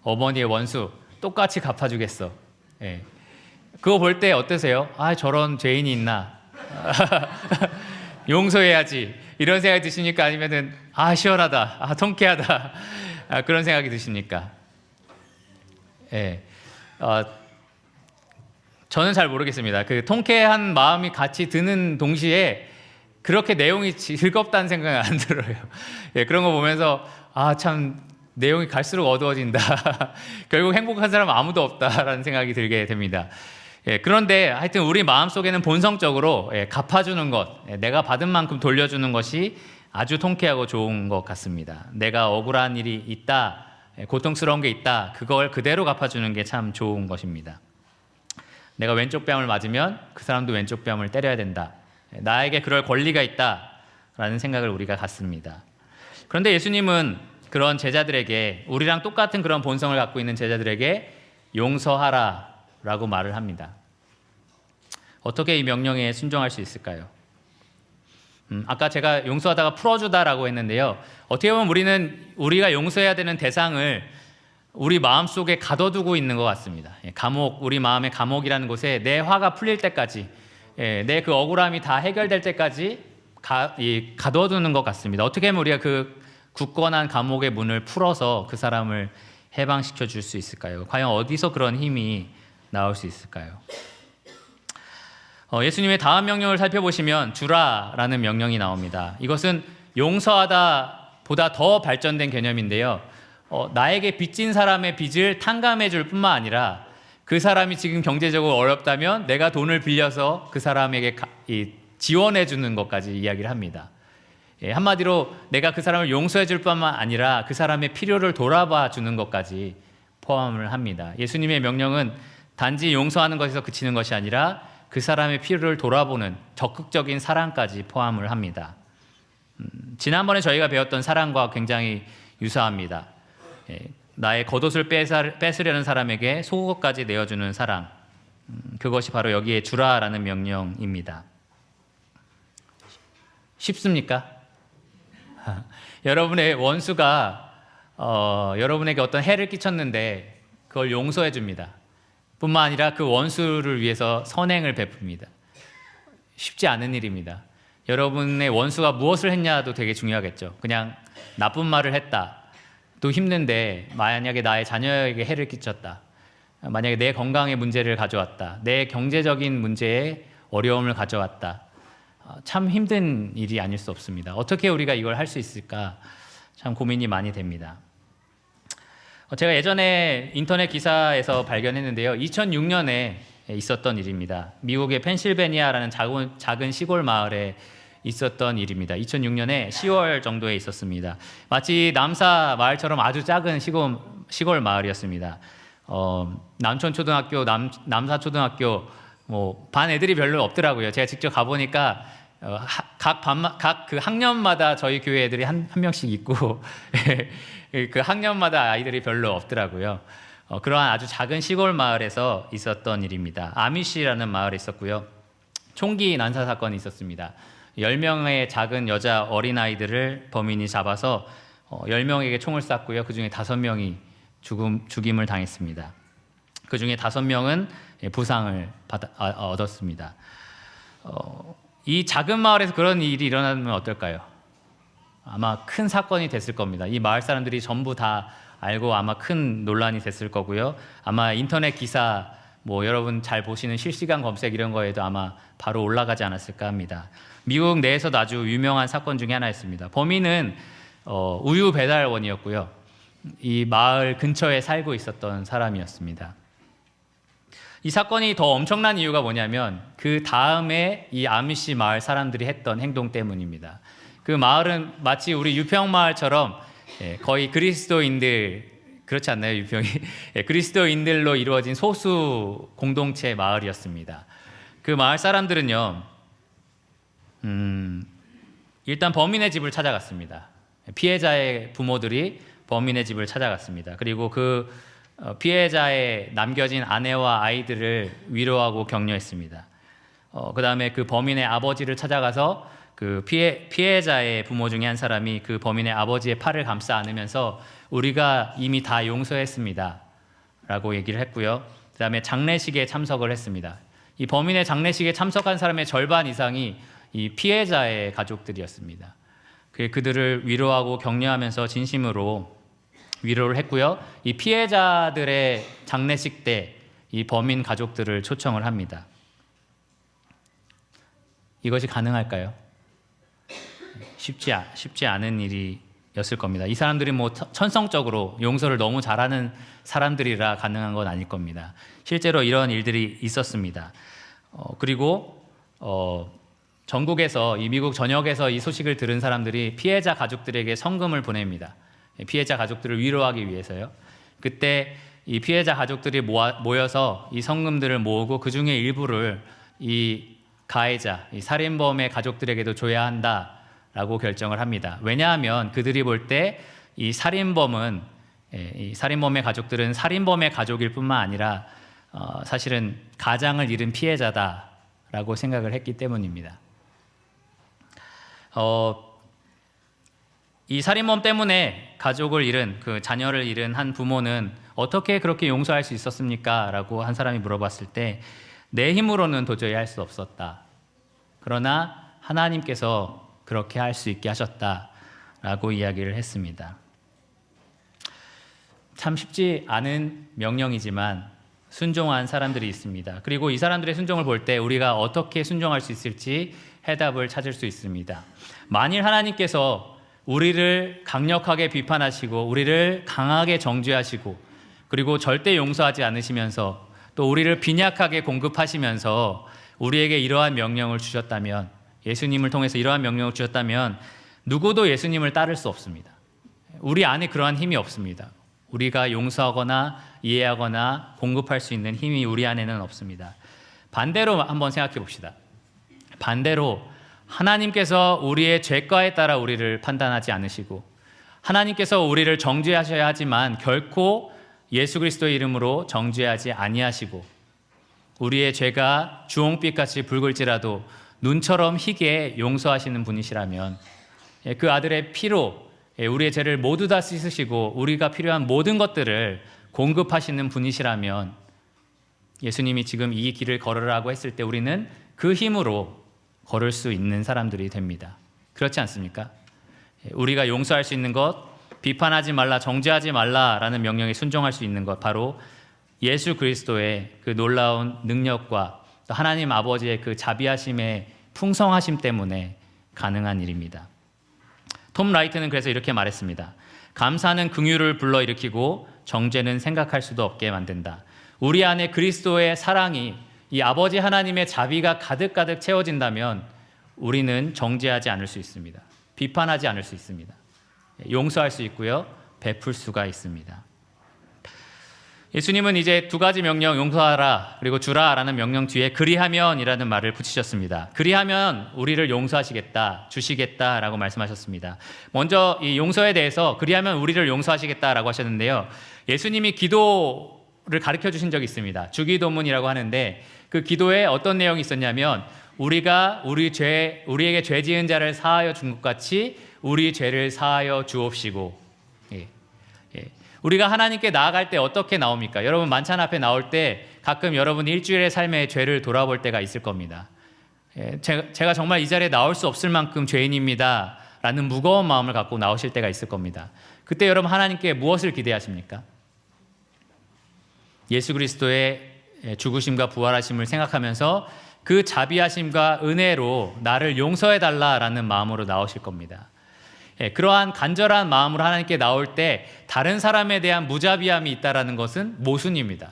어머니의 원수 똑같이 갚아주겠어. 그거 볼 때 어떠세요? 저런 죄인이 있나? 용서해야지. 이런 생각이 드십니까? 아니면은 시원하다, 통쾌하다 그런 생각이 드십니까? 저는 잘 모르겠습니다. 그 통쾌한 마음이 같이 드는 동시에 그렇게 내용이 즐겁다는 생각은 안 들어요. 그런 거 보면서 참 내용이 갈수록 어두워진다. 결국 행복한 사람은 아무도 없다라는 생각이 들게 됩니다. 그런데 하여튼 우리 마음속에는 본성적으로 갚아주는 것, 내가 받은 만큼 돌려주는 것이 아주 통쾌하고 좋은 것 같습니다. 내가 억울한 일이 있다, 고통스러운 게 있다, 그걸 그대로 갚아주는 게 참 좋은 것입니다. 내가 왼쪽 뺨을 맞으면 그 사람도 왼쪽 뺨을 때려야 된다. 나에게 그럴 권리가 있다라는 생각을 우리가 갖습니다. 그런데 예수님은 그런 제자들에게, 우리랑 똑같은 그런 본성을 갖고 있는 제자들에게 용서하라라고 말을 합니다. 어떻게 이 명령에 순종할 수 있을까요? 아까 제가 용서하다가 풀어주다라고 했는데요. 어떻게 보면 우리가 용서해야 되는 대상을 우리 마음속에 가둬두고 있는 것 같습니다. 감옥, 우리 마음의 감옥이라는 곳에 내 화가 풀릴 때까지, 내 그 억울함이 다 해결될 때까지 가둬두는 것 같습니다. 어떻게 하면 우리가 그 굳건한 감옥의 문을 풀어서 그 사람을 해방시켜 줄 수 있을까요? 과연 어디서 그런 힘이 나올 수 있을까요? 예수님의 다음 명령을 살펴보시면 주라라는 명령이 나옵니다. 이것은 용서하다 보다 더 발전된 개념인데요. 나에게 빚진 사람의 빚을 탕감해 줄 뿐만 아니라 그 사람이 지금 경제적으로 어렵다면 내가 돈을 빌려서 그 사람에게 지원해 주는 것까지 이야기를 합니다. 한마디로 내가 그 사람을 용서해 줄 뿐만 아니라 그 사람의 필요를 돌아봐 주는 것까지 포함을 합니다. 예수님의 명령은 단지 용서하는 것에서 그치는 것이 아니라 그 사람의 필요를 돌아보는 적극적인 사랑까지 포함을 합니다. 지난번에 저희가 배웠던 사랑과 굉장히 유사합니다. 나의 겉옷을 뺏으려는 사람에게 속옷까지 내어주는 사랑, 그것이 바로 여기에 주라라는 명령입니다. 쉽습니까? 여러분의 원수가 여러분에게 어떤 해를 끼쳤는데 그걸 용서해 줍니다. 뿐만 아니라 그 원수를 위해서 선행을 베풉니다. 쉽지 않은 일입니다. 여러분의 원수가 무엇을 했냐도 되게 중요하겠죠. 그냥 나쁜 말을 했다. 또 힘든데 만약에 나의 자녀에게 해를 끼쳤다. 만약에 내 건강에 문제를 가져왔다. 내 경제적인 문제에 어려움을 가져왔다. 참 힘든 일이 아닐 수 없습니다. 어떻게 우리가 이걸 할 수 있을까? 참 고민이 많이 됩니다. 제가 예전에 인터넷 기사에서 발견했는데요. 2006년에 있었던 일입니다. 미국의 펜실베니아라는 작은 시골 마을에 있었던 일입니다. 2006년에 10월 정도에 있었습니다. 마치 남사 마을처럼 아주 작은 시골 마을이었습니다. 남촌초등학교, 남사초등학교 반 애들이 별로 없더라고요. 제가 직접 가보니까 각 그 학년마다 저희 교회 애들이 한 명씩 있고 그 학년마다 아이들이 별로 없더라고요. 그러한 아주 작은 시골 마을에서 있었던 일입니다. 아미시라는 마을에 있었고요. 총기 난사 사건이 있었습니다. 10명의 작은 여자 어린아이들을 범인이 잡아서 10명에게 총을 쐈고요. 그중에 5명이 죽임을 당했습니다. 그중에 5명은 부상을 얻었습니다. 이 작은 마을에서 그런 일이 일어나면 어떨까요? 아마 큰 사건이 됐을 겁니다. 이 마을 사람들이 전부 다 알고 아마 큰 논란이 됐을 거고요. 아마 인터넷 기사, 여러분 잘 보시는 실시간 검색 이런 거에도 아마 바로 올라가지 않았을까 합니다. 미국 내에서도 아주 유명한 사건 중에 하나였습니다. 범인은 우유 배달원이었고요. 이 마을 근처에 살고 있었던 사람이었습니다. 이 사건이 더 엄청난 이유가 뭐냐면 그 다음에 이 아미시 마을 사람들이 했던 행동 때문입니다. 그 마을은 마치 우리 유평마을처럼 거의 그리스도인들, 그렇지 않나요? 유평이 그리스도인들로 이루어진 소수 공동체 마을이었습니다. 그 마을 사람들은요, 일단 범인의 집을 찾아갔습니다. 피해자의 부모들이 범인의 집을 찾아갔습니다. 그리고 그 피해자의 남겨진 아내와 아이들을 위로하고 격려했습니다. 그 다음에 그 범인의 아버지를 찾아가서 그 피해자의 부모 중에 한 사람이 그 범인의 아버지의 팔을 감싸 안으면서 우리가 이미 다 용서했습니다 라고 얘기를 했고요. 그 다음에 장례식에 참석을 했습니다. 이 범인의 장례식에 참석한 사람의 절반 이상이 이 피해자의 가족들이었습니다. 그들을 위로하고 격려하면서 진심으로 위로를 했고요. 이 피해자들의 장례식 때 이 범인 가족들을 초청을 합니다. 이것이 가능할까요? 쉽지 않은 일이었을 겁니다. 이 사람들이 천성적으로 용서를 너무 잘하는 사람들이라 가능한 건 아닐 겁니다. 실제로 이런 일들이 있었습니다. 그리고 전국에서 이 미국 전역에서 이 소식을 들은 사람들이 피해자 가족들에게 성금을 보냅니다. 피해자 가족들을 위로하기 위해서요. 그때 이 피해자 가족들이 모여서 이 성금들을 모으고 그 중에 일부를 이 가해자, 이 살인범의 가족들에게도 줘야 한다라고 결정을 합니다. 왜냐하면 그들이 볼 때 이 살인범의 가족들은 살인범의 가족일 뿐만 아니라 사실은 가장을 잃은 피해자다라고 생각을 했기 때문입니다. 이 살인범 때문에 가족을 잃은, 그 자녀를 잃은 한 부모는 어떻게 그렇게 용서할 수 있었습니까? 라고 한 사람이 물어봤을 때 내 힘으로는 도저히 할 수 없었다. 그러나 하나님께서 그렇게 할 수 있게 하셨다 라고 이야기를 했습니다. 참 쉽지 않은 명령이지만 순종한 사람들이 있습니다. 그리고 이 사람들의 순종을 볼 때 우리가 어떻게 순종할 수 있을지 해답을 찾을 수 있습니다. 만일 하나님께서 우리를 강력하게 비판하시고 우리를 강하게 정죄하시고 그리고 절대 용서하지 않으시면서 또 우리를 빈약하게 공급하시면서 우리에게 이러한 명령을 주셨다면, 예수님을 통해서 이러한 명령을 주셨다면 누구도 예수님을 따를 수 없습니다. 우리 안에 그러한 힘이 없습니다. 우리가 용서하거나 이해하거나 공급할 수 있는 힘이 우리 안에는 없습니다. 반대로 한번 생각해 봅시다. 반대로 하나님께서 우리의 죄과에 따라 우리를 판단하지 않으시고 하나님께서 우리를 정죄하셔야 하지만 결코 예수 그리스도의 이름으로 정죄하지 아니하시고 우리의 죄가 주홍빛같이 붉을지라도 눈처럼 희게 용서하시는 분이시라면 그 아들의 피로 우리의 죄를 모두 다 씻으시고 우리가 필요한 모든 것들을 공급하시는 분이시라면 예수님이 지금 이 길을 걸으라고 했을 때 우리는 그 힘으로 걸을 수 있는 사람들이 됩니다. 그렇지 않습니까? 우리가 용서할 수 있는 것, 비판하지 말라, 정죄하지 말라라는 명령에 순종할 수 있는 것, 바로 예수 그리스도의 그 놀라운 능력과 또 하나님 아버지의 그 자비하심의 풍성하심 때문에 가능한 일입니다. 톰 라이트는 그래서 이렇게 말했습니다. 감사는 긍휼을 불러일으키고 정죄는 생각할 수도 없게 만든다. 우리 안에 그리스도의 사랑이, 이 아버지 하나님의 자비가 가득가득 채워진다면 우리는 정죄하지 않을 수 있습니다. 비판하지 않을 수 있습니다. 용서할 수 있고요, 베풀 수가 있습니다. 예수님은 이제 두 가지 명령, 용서하라 그리고 주라 라는 명령 뒤에 그리하면이라는 말을 붙이셨습니다. 그리하면 우리를 용서하시겠다, 주시겠다라고 말씀하셨습니다. 먼저 이 용서에 대해서 그리하면 우리를 용서하시겠다라고 하셨는데요, 예수님이 기도를 가르쳐 주신 적이 있습니다. 주기도문이라고 하는데 그 기도에 어떤 내용이 있었냐면 우리가 우리에게 죄 지은 자를 사하여 준 것 같이 우리 죄를 사하여 주옵시고. 우리가 하나님께 나아갈 때 어떻게 나옵니까? 여러분 만찬 앞에 나올 때 가끔 여러분 일주일의 삶의 죄를 돌아볼 때가 있을 겁니다. 제가 정말 이 자리에 나올 수 없을 만큼 죄인입니다 라는 무거운 마음을 갖고 나오실 때가 있을 겁니다. 그때 여러분 하나님께 무엇을 기대하십니까? 예수 그리스도의 죽으심과 부활하심을 생각하면서 그 자비하심과 은혜로 나를 용서해달라라는 마음으로 나오실 겁니다. 그러한 간절한 마음으로 하나님께 나올 때 다른 사람에 대한 무자비함이 있다라는 것은 모순입니다.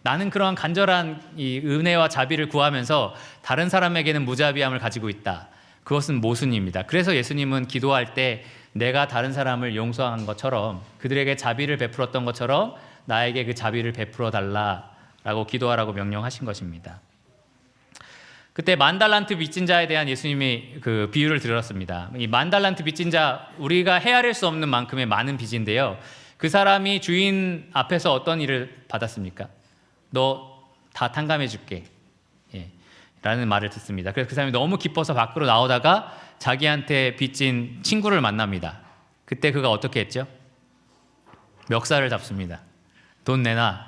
나는 그러한 간절한 이 은혜와 자비를 구하면서 다른 사람에게는 무자비함을 가지고 있다. 그것은 모순입니다. 그래서 예수님은 기도할 때 내가 다른 사람을 용서한 것처럼, 그들에게 자비를 베풀었던 것처럼 나에게 그 자비를 베풀어 달라라고 기도하라고 명령하신 것입니다. 그때 만달란트 빚진 자에 대한 예수님이 그 비유를 들었습니다. 이 만달란트 빚진 자, 우리가 헤아릴 수 없는 만큼의 많은 빚인데요, 그 사람이 주인 앞에서 어떤 일을 받았습니까? 너 다 탕감해 줄게 라는 말을 듣습니다. 그래서 그 사람이 너무 기뻐서 밖으로 나오다가 자기한테 빚진 친구를 만납니다. 그때 그가 어떻게 했죠? 멱살을 잡습니다. 돈 내놔.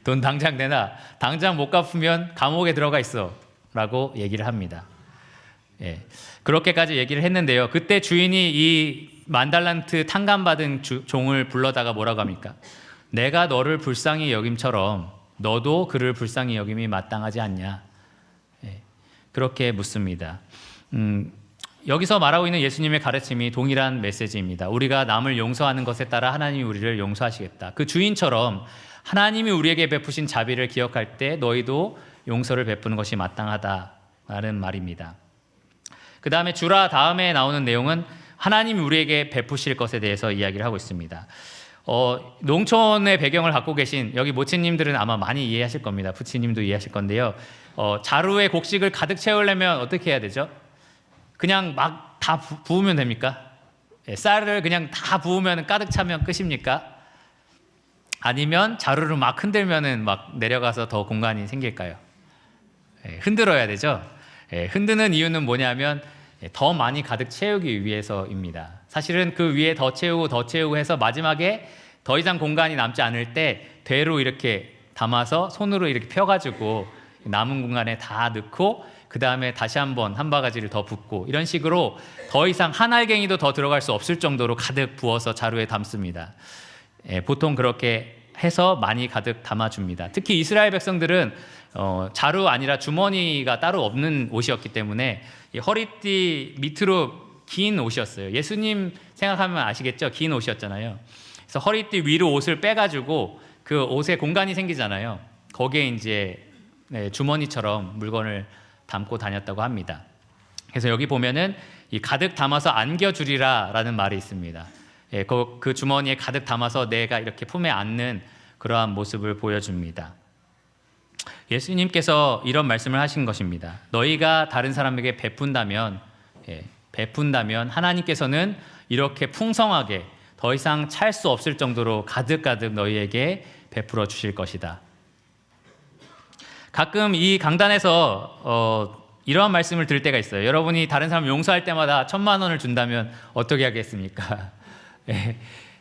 돈 당장 내놔. 당장 못 갚으면 감옥에 들어가 있어 라고 얘기를 합니다. 그렇게까지 얘기를 했는데요, 그때 주인이 이 만달란트 탕감받은 종을 불러다가 뭐라고 합니까? 내가 너를 불쌍히 여김처럼 너도 그를 불쌍히 여김이 마땅하지 않냐? 그렇게 묻습니다. 여기서 말하고 있는 예수님의 가르침이 동일한 메시지입니다. 우리가 남을 용서하는 것에 따라 하나님이 우리를 용서하시겠다. 그 주인처럼 하나님이 우리에게 베푸신 자비를 기억할 때 너희도 용서를 베푸는 것이 마땅하다라는 말입니다. 그 다음에 주라 다음에 나오는 내용은 하나님이 우리에게 베푸실 것에 대해서 이야기를 하고 있습니다. 농촌의 배경을 갖고 계신 여기 모친님들은 아마 많이 이해하실 겁니다. 부치님도 이해하실 건데요, 자루에 곡식을 가득 채우려면 어떻게 해야 되죠? 그냥 막 다 부으면 됩니까? 쌀을 그냥 다 부으면 가득 차면 끝입니까? 아니면 자루를 막 흔들면은 막 내려가서 더 공간이 생길까요? 흔들어야 되죠. 흔드는 이유는 뭐냐면 더 많이 가득 채우기 위해서입니다. 사실은 그 위에 더 채우고 해서 마지막에 더 이상 공간이 남지 않을 때 되로 이렇게 담아서 손으로 이렇게 펴가지고 남은 공간에 다 넣고 그 다음에 다시 한번 한 바가지를 더 붓고 이런 식으로 더 이상 한 알갱이도 더 들어갈 수 없을 정도로 가득 부어서 자루에 담습니다. 보통 그렇게 해서 많이 가득 담아줍니다. 특히 이스라엘 백성들은 자루 아니라 주머니가 따로 없는 옷이었기 때문에 이 허리띠 밑으로 긴 옷이었어요. 예수님 생각하면 아시겠죠? 긴 옷이었잖아요. 그래서 허리띠 위로 옷을 빼가지고 그 옷에 공간이 생기잖아요. 거기에 이제 주머니처럼 물건을 담고 다녔다고 합니다. 그래서 여기 보면은 이 가득 담아서 안겨주리라라는 말이 있습니다. 그 주머니에 가득 담아서 내가 이렇게 품에 안는 그러한 모습을 보여줍니다. 예수님께서 이런 말씀을 하신 것입니다. 너희가 다른 사람에게 베푼다면 하나님께서는 이렇게 풍성하게 더 이상 찰 수 없을 정도로 가득가득 너희에게 베풀어 주실 것이다. 가끔 이 강단에서 이러한 말씀을 들을 때가 있어요. 여러분이 다른 사람 용서할 때마다 1,000만 원을 준다면 어떻게 하겠습니까?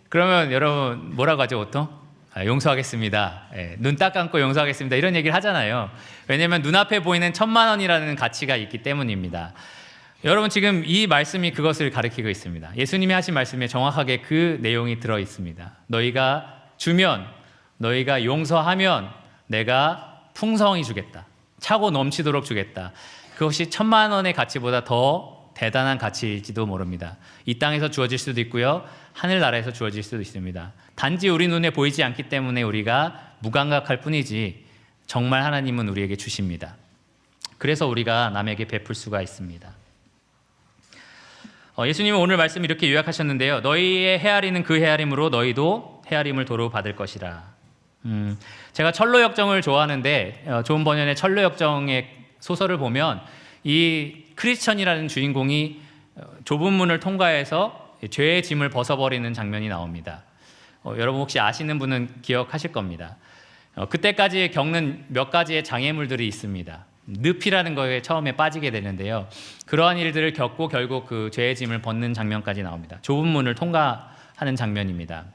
그러면 여러분 뭐라고 하죠 보통? 용서하겠습니다. 눈 딱 감고 용서하겠습니다. 이런 얘기를 하잖아요. 왜냐하면 눈앞에 보이는 1,000만 원이라는 가치가 있기 때문입니다. 여러분 지금 이 말씀이 그것을 가리키고 있습니다. 예수님이 하신 말씀에 정확하게 그 내용이 들어 있습니다. 너희가 주면, 너희가 용서하면 내가 풍성히 주겠다. 차고 넘치도록 주겠다. 그것이 1,000만 원의 가치보다 더 대단한 가치일지도 모릅니다. 이 땅에서 주어질 수도 있고요. 하늘나라에서 주어질 수도 있습니다. 단지 우리 눈에 보이지 않기 때문에 우리가 무감각할 뿐이지 정말 하나님은 우리에게 주십니다. 그래서 우리가 남에게 베풀 수가 있습니다. 예수님은 오늘 말씀 이렇게 요약하셨는데요. 너희의 헤아리는 그 헤아림으로 너희도 헤아림을 도로 받을 것이라. 제가 철로역정을 좋아하는데 좋은 번연의 철로역정의 소설을 보면 이 크리스천이라는 주인공이 좁은 문을 통과해서 죄의 짐을 벗어버리는 장면이 나옵니다. 여러분 혹시 아시는 분은 기억하실 겁니다. 그때까지 겪는 몇 가지의 장애물들이 있습니다. 늪이라는 거에 처음에 빠지게 되는데요. 그러한 일들을 겪고 결국 그 죄의 짐을 벗는 장면까지 나옵니다. 좁은 문을 통과하는 장면입니다.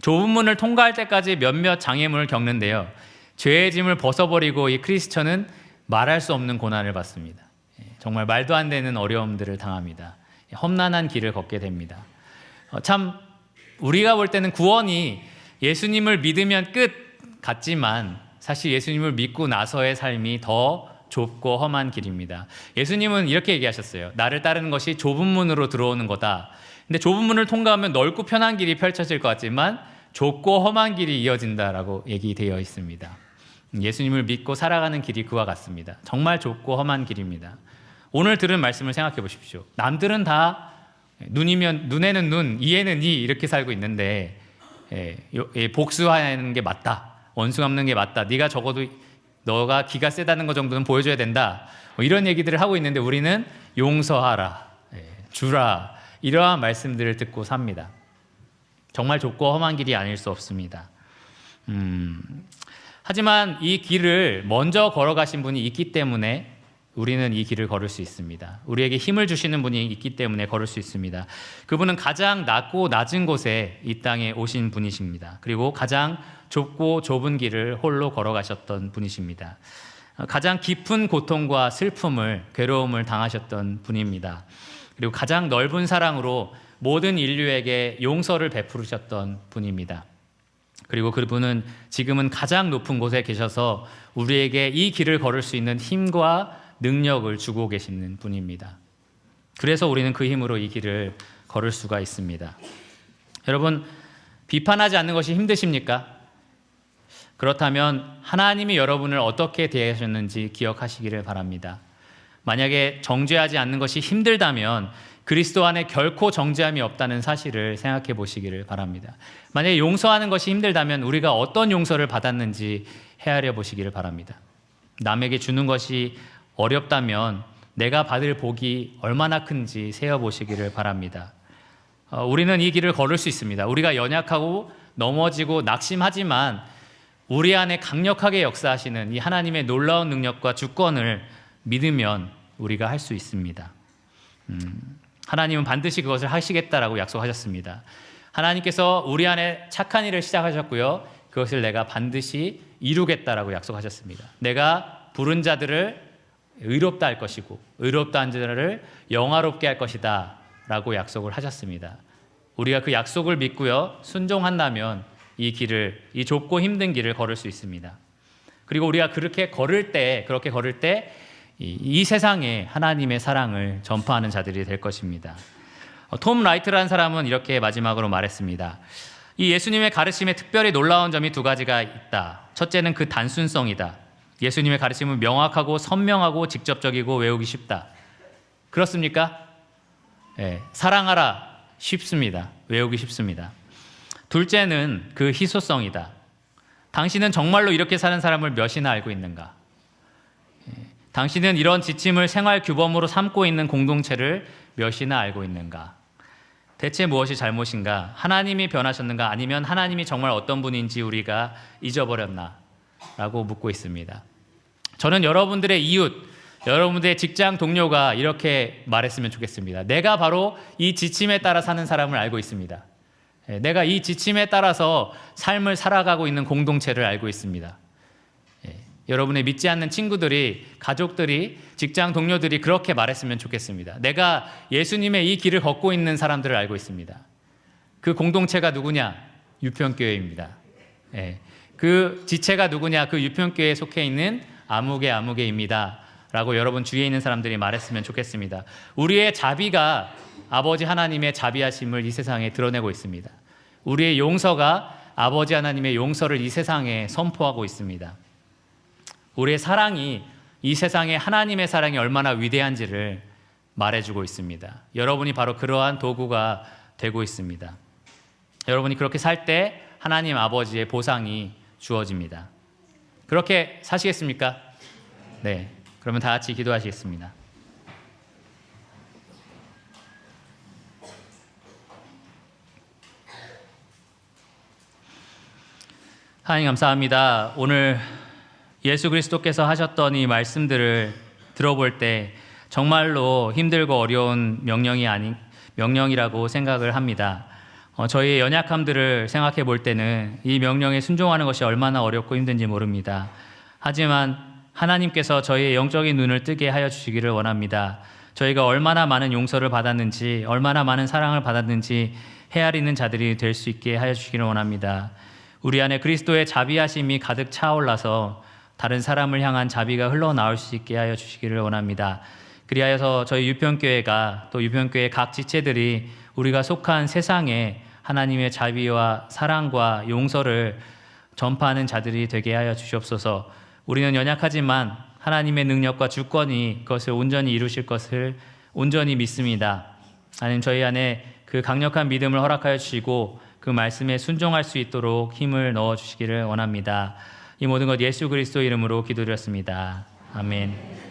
좁은 문을 통과할 때까지 몇몇 장애물을 겪는데요. 죄의 짐을 벗어버리고 이 크리스천은 말할 수 없는 고난을 받습니다. 정말 말도 안 되는 어려움들을 당합니다. 험난한 길을 걷게 됩니다. 참 우리가 볼 때는 구원이 예수님을 믿으면 끝 같지만 사실 예수님을 믿고 나서의 삶이 더 좁고 험한 길입니다. 예수님은 이렇게 얘기하셨어요. 나를 따르는 것이 좁은 문으로 들어오는 거다. 근데 좁은 문을 통과하면 넓고 편한 길이 펼쳐질 것 같지만 좁고 험한 길이 이어진다라고 얘기되어 있습니다. 예수님을 믿고 살아가는 길이 그와 같습니다. 정말 좁고 험한 길입니다. 오늘 들은 말씀을 생각해 보십시오. 남들은 다 눈이면 눈에는 눈, 이에는 이 이렇게 살고 있는데 복수하는 게 맞다. 원수 갚는 게 맞다. 네가 적어도 너가 기가 세다는 것 정도는 보여줘야 된다. 이런 얘기들을 하고 있는데 우리는 용서하라, 주라 이러한 말씀들을 듣고 삽니다. 정말 좁고 험한 길이 아닐 수 없습니다. 하지만 이 길을 먼저 걸어가신 분이 있기 때문에 우리는 이 길을 걸을 수 있습니다. 우리에게 힘을 주시는 분이 있기 때문에 걸을 수 있습니다. 그분은 가장 낮고 낮은 곳에 이 땅에 오신 분이십니다. 그리고 가장 좁고 좁은 길을 홀로 걸어가셨던 분이십니다. 가장 깊은 고통과 슬픔을, 괴로움을 당하셨던 분입니다. 그리고 가장 넓은 사랑으로 모든 인류에게 용서를 베푸셨던 분입니다. 그리고 그분은 지금은 가장 높은 곳에 계셔서 우리에게 이 길을 걸을 수 있는 힘과 능력을 주고 계시는 분입니다. 그래서 우리는 그 힘으로 이 길을 걸을 수가 있습니다. 여러분, 비판하지 않는 것이 힘드십니까? 그렇다면 하나님이 여러분을 어떻게 대하셨는지 기억하시기를 바랍니다. 만약에 정죄하지 않는 것이 힘들다면 그리스도 안에 결코 정죄함이 없다는 사실을 생각해 보시기를 바랍니다. 만약에 용서하는 것이 힘들다면 우리가 어떤 용서를 받았는지 헤아려 보시기를 바랍니다. 남에게 주는 것이 어렵다면 내가 받을 복이 얼마나 큰지 세어 보시기를 바랍니다. 우리는 이 길을 걸을 수 있습니다. 우리가 연약하고 넘어지고 낙심하지만 우리 안에 강력하게 역사하시는 이 하나님의 놀라운 능력과 주권을 믿으면 우리가 할 수 있습니다. 하나님은 반드시 그것을 하시겠다라고 약속하셨습니다. 하나님께서 우리 안에 착한 일을 시작하셨고요. 그것을 내가 반드시 이루겠다라고 약속하셨습니다. 내가 부른 자들을 의롭다 할 것이고 의롭다 한 자를 영화롭게 할 것이다 라고 약속을 하셨습니다. 우리가 그 약속을 믿고요 순종한다면 이 길을, 이 좁고 힘든 길을 걸을 수 있습니다. 그리고 우리가 그렇게 걸을 때 이 세상에 하나님의 사랑을 전파하는 자들이 될 것입니다. 톰 라이트라는 사람은 이렇게 마지막으로 말했습니다. 이 예수님의 가르침에 특별히 놀라운 점이 두 가지가 있다. 첫째는 그 단순성이다. 예수님의 가르침은 명확하고 선명하고 직접적이고 외우기 쉽다. 그렇습니까? 네, 사랑하라 쉽습니다. 외우기 쉽습니다. 둘째는 그 희소성이다. 당신은 정말로 이렇게 사는 사람을 몇이나 알고 있는가? 당신은 이런 지침을 생활 규범으로 삼고 있는 공동체를 몇이나 알고 있는가? 대체 무엇이 잘못인가? 하나님이 변하셨는가? 아니면 하나님이 정말 어떤 분인지 우리가 잊어버렸나? 라고 묻고 있습니다. 저는 여러분들의 이웃, 여러분들의 직장 동료가 이렇게 말했으면 좋겠습니다. 내가 바로 이 지침에 따라 사는 사람을 알고 있습니다. 내가 이 지침에 따라서 삶을 살아가고 있는 공동체를 알고 있습니다. 여러분의 믿지 않는 친구들이, 가족들이, 직장 동료들이 그렇게 말했으면 좋겠습니다. 내가 예수님의 이 길을 걷고 있는 사람들을 알고 있습니다. 그 공동체가 누구냐? 유평교회입니다. 그 지체가 누구냐? 그 유평교회에 속해 있는 아무개입니다 라고 여러분 주위에 있는 사람들이 말했으면 좋겠습니다. 우리의 자비가 아버지 하나님의 자비하심을 이 세상에 드러내고 있습니다. 우리의 용서가 아버지 하나님의 용서를 이 세상에 선포하고 있습니다. 우리의 사랑이 이 세상에 하나님의 사랑이 얼마나 위대한지를 말해주고 있습니다. 여러분이 바로 그러한 도구가 되고 있습니다. 여러분이 그렇게 살 때 하나님 아버지의 보상이 주어집니다. 그렇게 사시겠습니까? 네. 그러면 다 같이 기도하시겠습니다. 하나님 감사합니다. 오늘 예수 그리스도께서 하셨던 이 말씀들을 들어볼 때 정말로 힘들고 어려운 명령이라고 생각을 합니다. 저희의 연약함들을 생각해 볼 때는 이 명령에 순종하는 것이 얼마나 어렵고 힘든지 모릅니다. 하지만 하나님께서 저희의 영적인 눈을 뜨게 하여 주시기를 원합니다. 저희가 얼마나 많은 용서를 받았는지, 얼마나 많은 사랑을 받았는지 헤아리는 자들이 될 수 있게 하여 주시기를 원합니다. 우리 안에 그리스도의 자비하심이 가득 차올라서 다른 사람을 향한 자비가 흘러나올 수 있게 하여 주시기를 원합니다. 그리하여서 저희 유평교회가, 또 유평교회 각 지체들이 우리가 속한 세상에 하나님의 자비와 사랑과 용서를 전파하는 자들이 되게 하여 주시옵소서. 우리는 연약하지만 하나님의 능력과 주권이 그것을 온전히 이루실 것을 온전히 믿습니다. 하나님, 저희 안에 그 강력한 믿음을 허락하여 주시고 그 말씀에 순종할 수 있도록 힘을 넣어 주시기를 원합니다. 이 모든 것 예수 그리스도 이름으로 기도드렸습니다. 아멘.